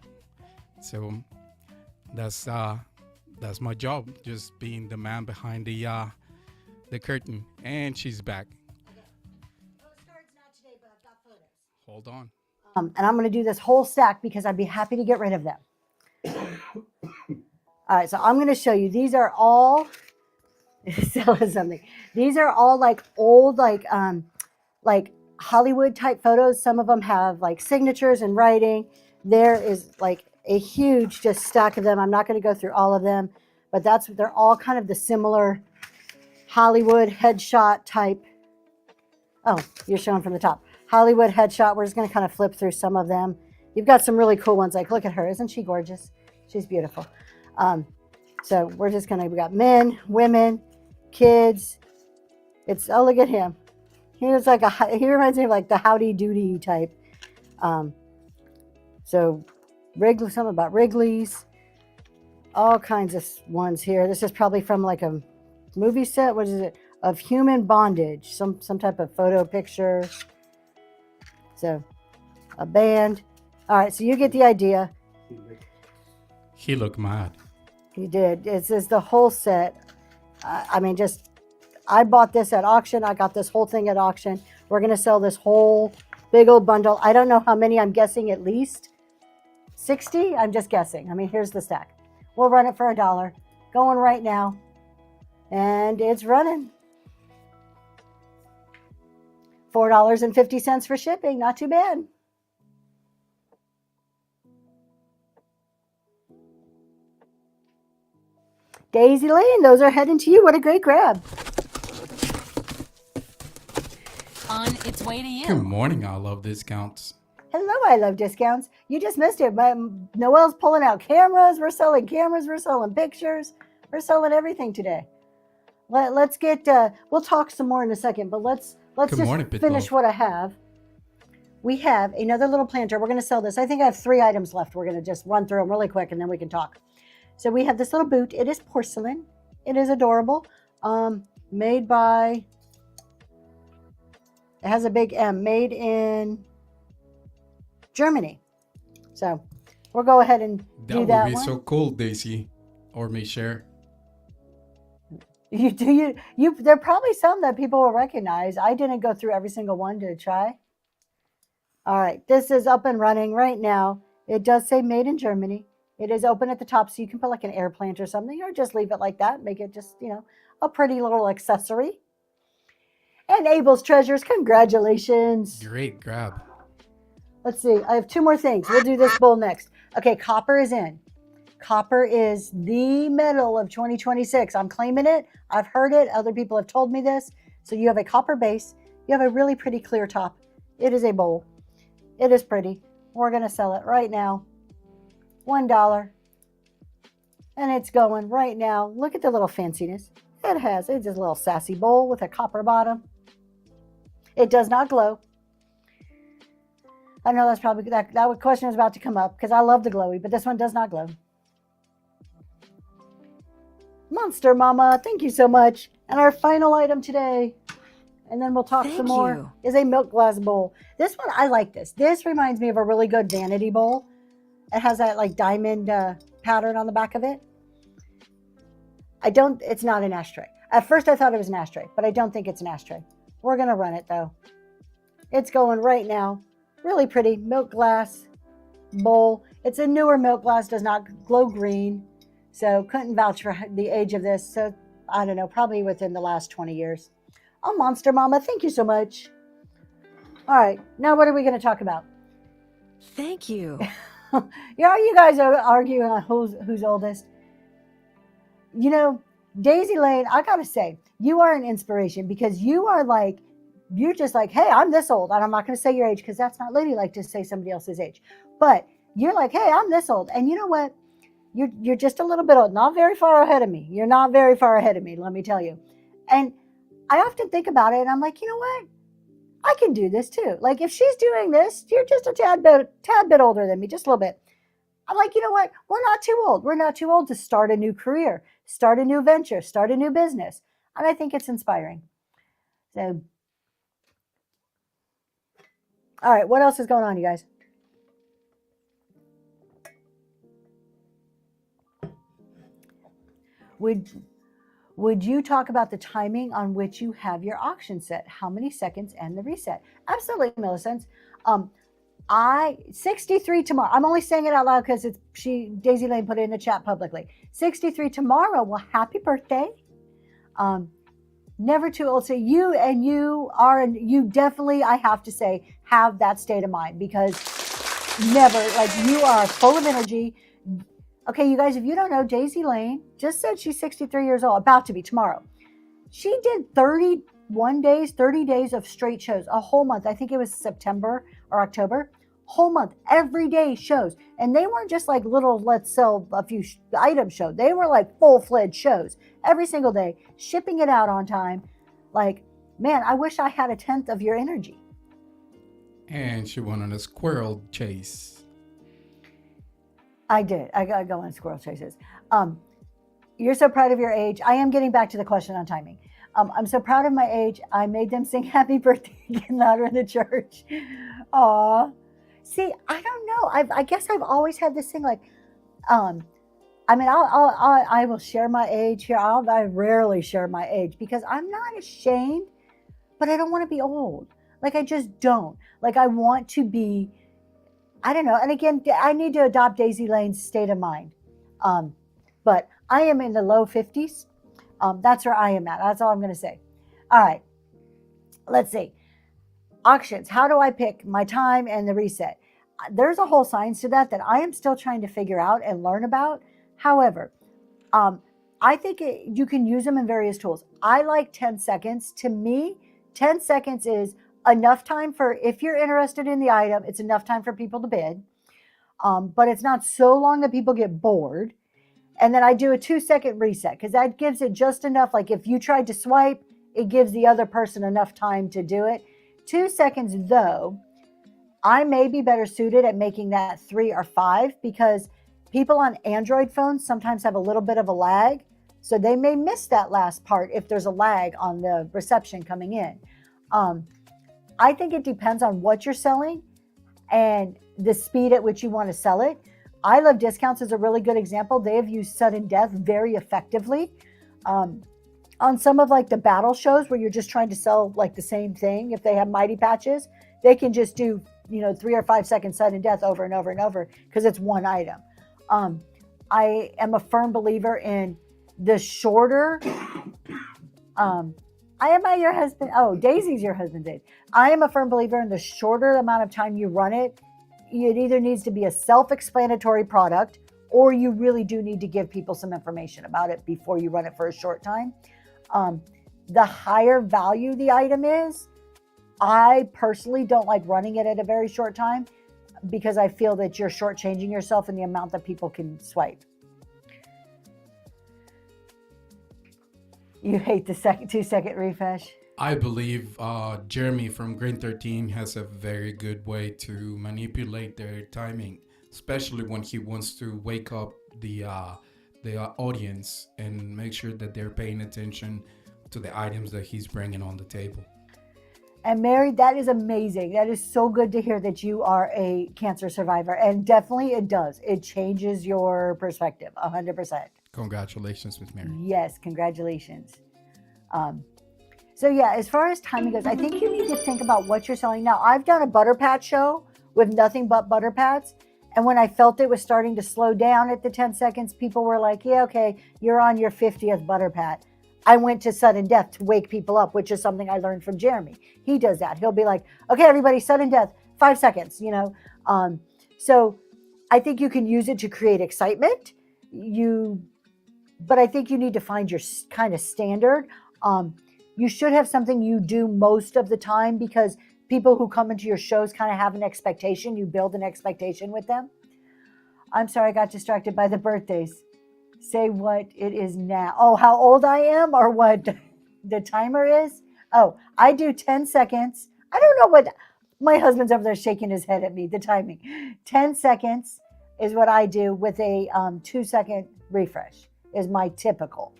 So that's my job, just being the man behind the curtain. And she's back. Postcards not today, but I've got photos. Hold on. And I'm going to do this whole stack because I'd be happy to get rid of them. All right, so I'm going to show you. These are all something. These are all like old, like Hollywood type photos. Some of them have like signatures and writing. There is like a huge just stack of them. I'm not going to go through all of them, but they're all kind of the similar Hollywood headshot type. Oh, you're showing from the top. Hollywood headshot. We're just going to kind of flip through some of them. You've got some really cool ones. Like, look at her. Isn't she gorgeous? She's beautiful. So we're just we got men, women, kids. Oh, look at him. He reminds me of like the Howdy Doody type. So Wrigley, something about Wrigley's, all kinds of ones here. This is probably from like a movie set. What is it? Of human bondage, some type of photo picture. So a band. All right, so you get the idea. He looked mad. He did. It's the whole set. I bought this at auction. I got this whole thing at auction. We're going to sell this whole big old bundle. I don't know how many. I'm guessing at least 60. I'm just guessing. I mean, here's the stack. We'll run it for $1. Going right now. And it's running. $4.50 for shipping. Not too bad. Daisy Lane, those are heading to you. What a great grab. On its way to you. Good morning, I love discounts. Hello, I love discounts. You just missed it, but Noelle's pulling out cameras. We're selling cameras. We're selling pictures. We're selling everything today. Let's get, we'll talk some more in a second, but let's Good just morning, Pitbull. finish what I have. We have another little planter. We're going to sell this. I think I have 3 items left. We're going to just run through them really quick and then we can talk. So we have this little boot. It is porcelain. It is adorable. Made by, it has a big M, made in Germany. So we'll go ahead and do that would be one. so cool, Daisy. Or Michelle. There are probably some that people will recognize. I didn't go through every single one to try. All right, this is up and running right now. It does say made in Germany. It is open at the top, so you can put like an air plant or something, or just leave it like that. Make it just, a pretty little accessory. And Abel's Treasures, congratulations. Great grab. Let's see, I have 2 more things. We'll do this bowl next. Okay, copper is in. Copper is the metal of 2026. I'm claiming it. I've heard it. Other people have told me this. So you have a copper base. You have a really pretty clear top. It is a bowl. It is pretty. We're going to sell it right now. $1. And it's going right now. Look at the little fanciness. It's a little sassy bowl with a copper bottom. It does not glow. I know that's probably, that question is about to come up because I love the glowy, but this one does not glow. Monster Mama, thank you so much. And our final item today, and then we'll talk Thank some more, you. is a milk glass bowl. This one, I like this. This reminds me of a really good vanity bowl. It has that like diamond pattern on the back of it. It's not an ashtray. At first I thought it was an ashtray, but I don't think it's an ashtray. We're going to run it though. It's going right now. Really pretty milk glass bowl. It's a newer milk glass, does not glow green. So couldn't vouch for the age of this. So I don't know, probably within the last 20 years. Oh, Monster Mama, thank you so much. All right, now what are we going to talk about? Thank you. You guys are arguing on who's oldest. Daisy Lane, I got to say, you are an inspiration because you're just like, hey, I'm this old. And I'm not going to say your age because that's not ladylike to say somebody else's age. But you're like, hey, I'm this old. And you know what? You're just a little bit old, not very far ahead of me. You're not very far ahead of me, let me tell you. And I often think about it and I'm like, you know what? I can do this too. Like if she's doing this, you're just a tad bit older than me, just a little bit. I'm like, you know what? We're not too old. We're not too old to start a new career, start a new venture, start a new business. And I think it's inspiring. So, all right, what else is going on, you guys? Would you talk about the timing on which you have your auction set? How many seconds and the reset? Absolutely, Millicent. 63 tomorrow. I'm only saying it out loud because Daisy Lane put it in the chat publicly. 63 tomorrow. Well, happy birthday. Never too old. So you definitely, I have to say, have that state of mind because you are full of energy. Okay, you guys, if you don't know, Daisy Lane just said she's 63 years old, about to be tomorrow. She did 30 days of straight shows, a whole month. I think it was September or October. Whole month, every day shows. And they weren't just like little, let's sell a few items show. They were like full-fledged shows every single day, shipping it out on time. Like, man, I wish I had a tenth of your energy. And she went on a squirrel chase. I did. I got to go on squirrel chases. You're so proud of your age. I am getting back to the question on timing. I'm so proud of my age. I made them sing happy birthday again louder in the church. Aw. See, I don't know. I guess I've always had this thing like, um, I mean, I will share my age here. I rarely share my age because I'm not ashamed, but I don't want to be old. Like I just don't. Like I want to be. I don't know. And again, I need to adopt Daisy Lane's state of mind. But I am in the low 50s. That's where I am at. That's all I'm going to say. All right. Let's see. Auctions. How do I pick my time and the reset? There's a whole science to that I am still trying to figure out and learn about. However, I think you can use them in various tools. I like 10 seconds. To me, 10 seconds is enough time for, if you're interested in the item, it's enough time for people to bid. But it's not so long that people get bored. And then I do a 2-second reset because that gives it just enough. Like if you tried to swipe, it gives the other person enough time to do it. 2 seconds though, I may be better suited at making that 3 or 5 because people on Android phones sometimes have a little bit of a lag. So they may miss that last part if there's a lag on the reception coming in. I think it depends on what you're selling and the speed at which you want to sell it. I Love Discounts is a really good example. They have used sudden death very effectively. On some of like the battle shows where you're just trying to sell like the same thing, if they have mighty patches, they can just do, 3 or 5 second sudden death over and over and over because it's one item. I am a firm believer in the shorter, am I your husband? Oh, Daisy's your husband, Dave. I am a firm believer in the shorter amount of time you run it. It either needs to be a self-explanatory product or you really do need to give people some information about it before you run it for a short time. The higher value the item is, I personally don't like running it at a very short time because I feel that you're shortchanging yourself in the amount that people can swipe. You hate the 2-second refresh? I believe Jeremy from Green 13 has a very good way to manipulate their timing, especially when he wants to wake up the audience and make sure that they're paying attention to the items that he's bringing on the table. And Mary, that is amazing. That is so good to hear that you are a cancer survivor. And definitely it does. It changes your perspective 100%. Congratulations, Miss Mary. Yes, congratulations. So yeah, as far as timing goes, I think you need to think about what you're selling. Now, I've done a butter patch show with nothing but butter pats. And when I felt it was starting to slow down at the 10 seconds, people were like, yeah, okay, you're on your 50th butter pat. I went to sudden death to wake people up, which is something I learned from Jeremy. He does that. He'll be like, okay, everybody, sudden death, 5 seconds, So I think you can use it to create excitement. But I think you need to find your kind of standard. You should have something you do most of the time because people who come into your shows kind of have an expectation. You build an expectation with them. I'm sorry, I got distracted by the birthdays. Say what it is now. Oh, how old I am or what the timer is? Oh, I do 10 seconds. I don't know what, my husband's over there shaking his head at me, the timing. 10 seconds is what I do with a 2-second refresh is my typical.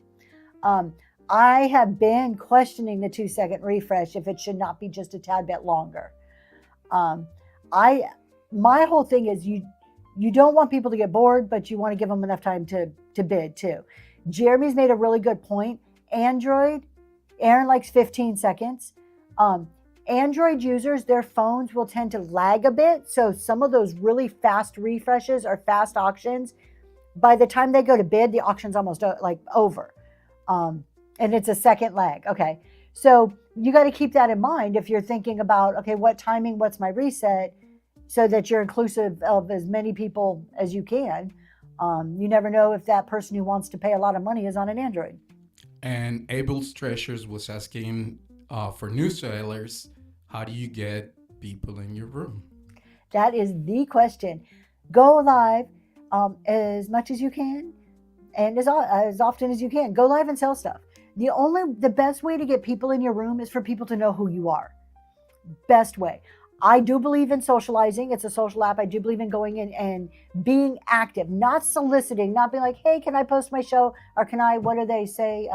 I have been questioning the 2-second refresh if it should not be just a tad bit longer. My whole thing is you don't want people to get bored, but you want to give them enough time to bid too. Jeremy's made a really good point. Aaron likes 15 seconds. Android users, their phones will tend to lag a bit. So some of those really fast refreshes or fast auctions, by the time they go to bid, the auction's almost over. And it's a second lag. Okay. So you got to keep that in mind if you're thinking about, okay, what timing, what's my reset, so that you're inclusive of as many people as you can. You never know if that person who wants to pay a lot of money is on an Android. And Abel's Treasures was asking for new sellers, how do you get people in your room? That is the question. Go live as much as you can and as often as you can. Go live and sell stuff. The best way to get people in your room is for people to know who you are. Best way. I do believe in socializing. It's a social app. I do believe in going in and being active, not soliciting, not being like, hey, can I post my show? Or can I, what do they say?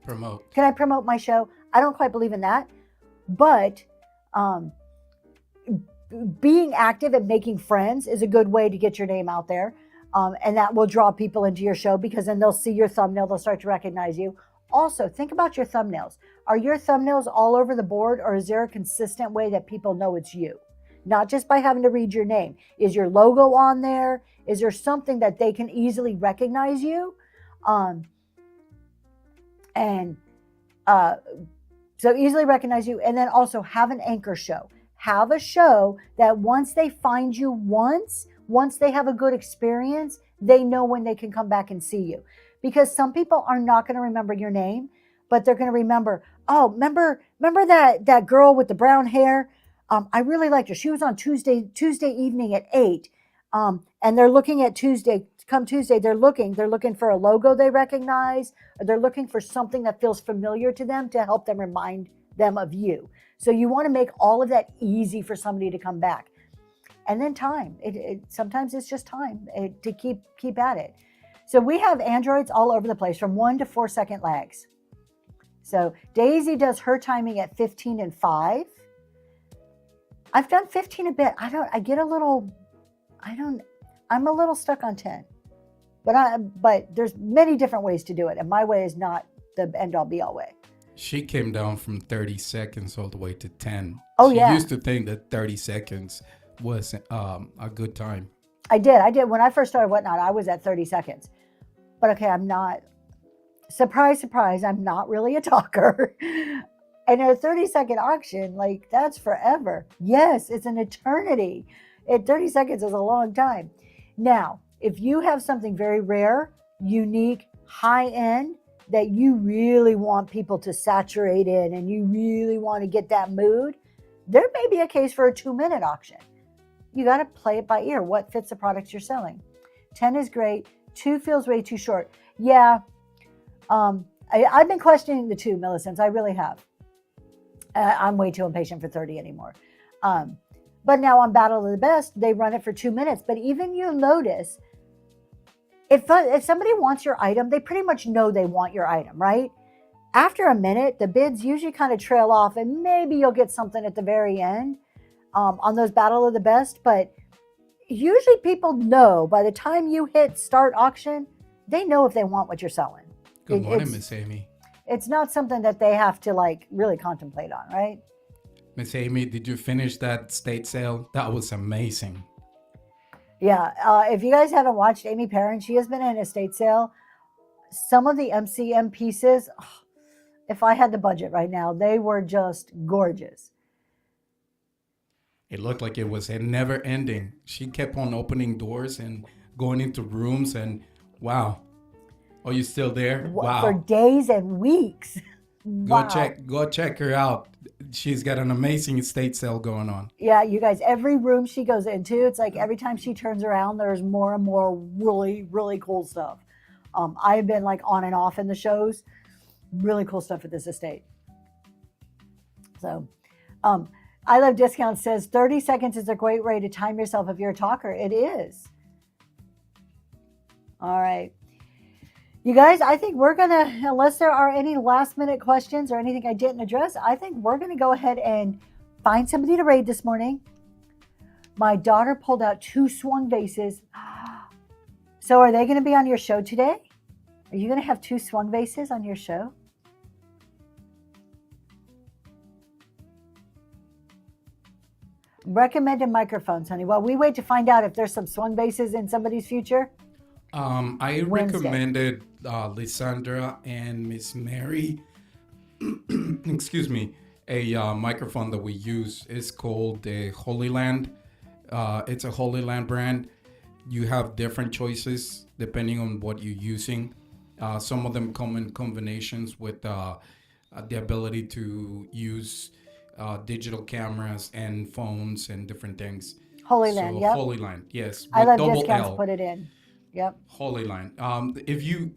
Promote. Can I promote my show? I don't quite believe in that. But being active and making friends is a good way to get your name out there. And that will draw people into your show because then they'll see your thumbnail, they'll start to recognize you. Also, think about your thumbnails. Are your thumbnails all over the board, or is there a consistent way that people know it's you? Not just by having to read your name. Is your logo on there? Is there something that they can easily recognize you? So easily recognize you. And then also have an anchor show. Have a show that once they find you once they have a good experience, they know when they can come back and see you. Because some people are not going to remember your name, but they're going to remember, oh, remember that girl with the brown hair? I really liked her. She was on Tuesday evening at 8. And they're looking at Tuesday. Come Tuesday, they're looking for a logo they recognize, or they're looking for something that feels familiar to them to help them remind them of you. So you want to make all of that easy for somebody to come back. And then time. Sometimes it's just time to keep at it. So we have androids all over the place from 1 to 4 second lags. So Daisy does her timing at 15 and 5. I've done 15 a bit. I'm a little stuck on 10. But there's many different ways to do it. And my way is not the end all be all way. She came down from 30 seconds all the way to 10. Oh, she yeah. used to think that 30 seconds was a good time. I did. When I first started Whatnot, I was at 30 seconds. But okay, I'm not, surprise, I'm not really a talker. And a 30-second auction, like, that's forever. Yes, it's an eternity. 30 seconds is a long time. Now, if you have something very rare, unique, high-end, that you really want people to saturate in and you really want to get that mood, there may be a case for a 2-minute auction. You got to play it by ear. What fits the products you're selling? 10 is great. 2 feels way too short. Yeah. I've been questioning the 2, Millicent. I really have. I'm way too impatient for 30 anymore. But now on Battle of the Best, they run it for 2 minutes. But even you'll notice, if somebody wants your item, they pretty much know they want your item, right? After a minute, the bids usually kind of trail off, and maybe you'll get something at the very end on those Battle of the Best. But usually people know by the time you hit start auction, they know if they want what you're selling. Good morning, Miss Amy. It's not something that they have to like really contemplate on, right? Miss Amy, did you finish that state sale? That was amazing. Yeah. If you guys haven't watched Amy Perrin, she has been in an estate sale. Some of the MCM pieces, if I had the budget right now, they were just gorgeous. It looked like it was never ending. She kept on opening doors and going into rooms, and wow. Oh, you still there? Wow. For days and weeks. Wow. Go check her out. She's got an amazing estate sale going on. Yeah, you guys, every room she goes into, it's like every time she turns around, there's more and more really, really cool stuff. I've been like on and off in the shows. Really cool stuff at this estate. So, I Love Discount says 30 seconds is a great way to time yourself if you're a talker. It is. All right. You guys, I think we're going to, unless there are any last minute questions or anything I didn't address, I think we're going to go ahead and find somebody to raid this morning. My daughter pulled out 2 swung vases. So are they going to be on your show today? Are you going to have 2 swung vases on your show? Recommended microphones, honey. Well, we wait to find out if there's some swung vases in somebody's future. I Wednesday. recommended Lysandra and Miss Mary, excuse me, a microphone that we use. It's called the Holy Land. It's a Holy Land brand. You have different choices depending on what you're using. Some of them come in combinations with the ability to use digital cameras and phones and different things. Holy Land, yep. Holy Land, yes. I Love double Discounts L. put it in. Yep. Holy Land. If you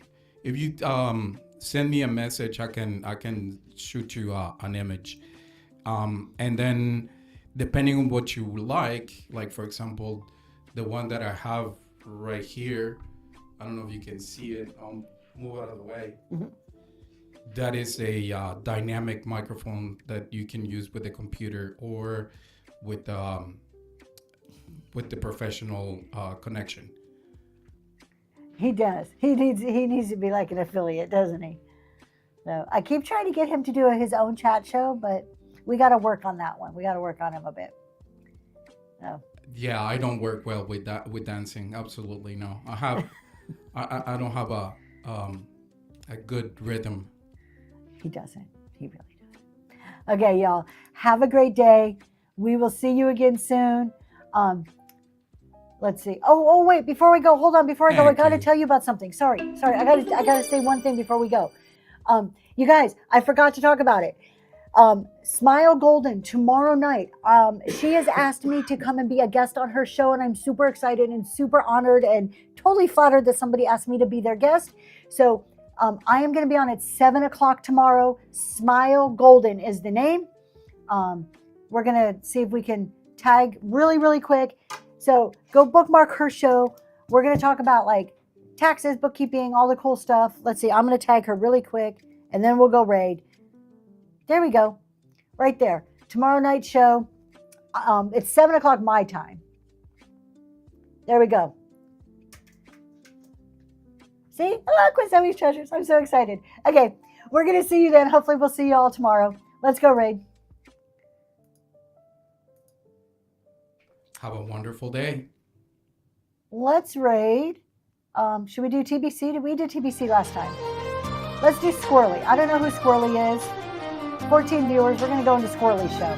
send me a message, I can shoot you an image, and then depending on what you like for example, the one that I have right here, I don't know if you can see it. I'll move out of the way. Mm-hmm. That is a dynamic microphone that you can use with a computer or with with the professional connection. He does. He needs to be like an affiliate, doesn't he? So I keep trying to get him to do his own chat show, but we got to work on that one. We got to work on him a bit. So. Yeah, I don't work well with that, with dancing. Absolutely no. I don't have a good rhythm. He doesn't. He really doesn't. Okay, y'all. Have a great day. We will see you again soon. Let's see. Oh, wait. Before we go, hold on. Before I go, I got to tell you about something. Sorry. I got to say one thing before we go. You guys, I forgot to talk about it. Smile Golden tomorrow night. She has asked me to come and be a guest on her show, and I'm super excited and super honored and totally flattered that somebody asked me to be their guest. So I am going to be on at 7:00 tomorrow. Smile Golden is the name. We're going to see if we can tag really, really quick. So go bookmark her show. We're going to talk about like taxes, bookkeeping, all the cool stuff. Let's see. I'm going to tag her really quick, and then we'll go raid. There we go. Right there. Tomorrow night show. It's 7:00 my time. There we go. See? Look, with Zoe's treasures. I'm so excited. Okay. We're going to see you then. Hopefully we'll see you all tomorrow. Let's go raid. Have a wonderful day. Let's raid. Should we do TBC? Did we do TBC last time? Let's do Squirrely. I don't know who Squirrely is. 14 viewers. We're going to go into Squirrely's show.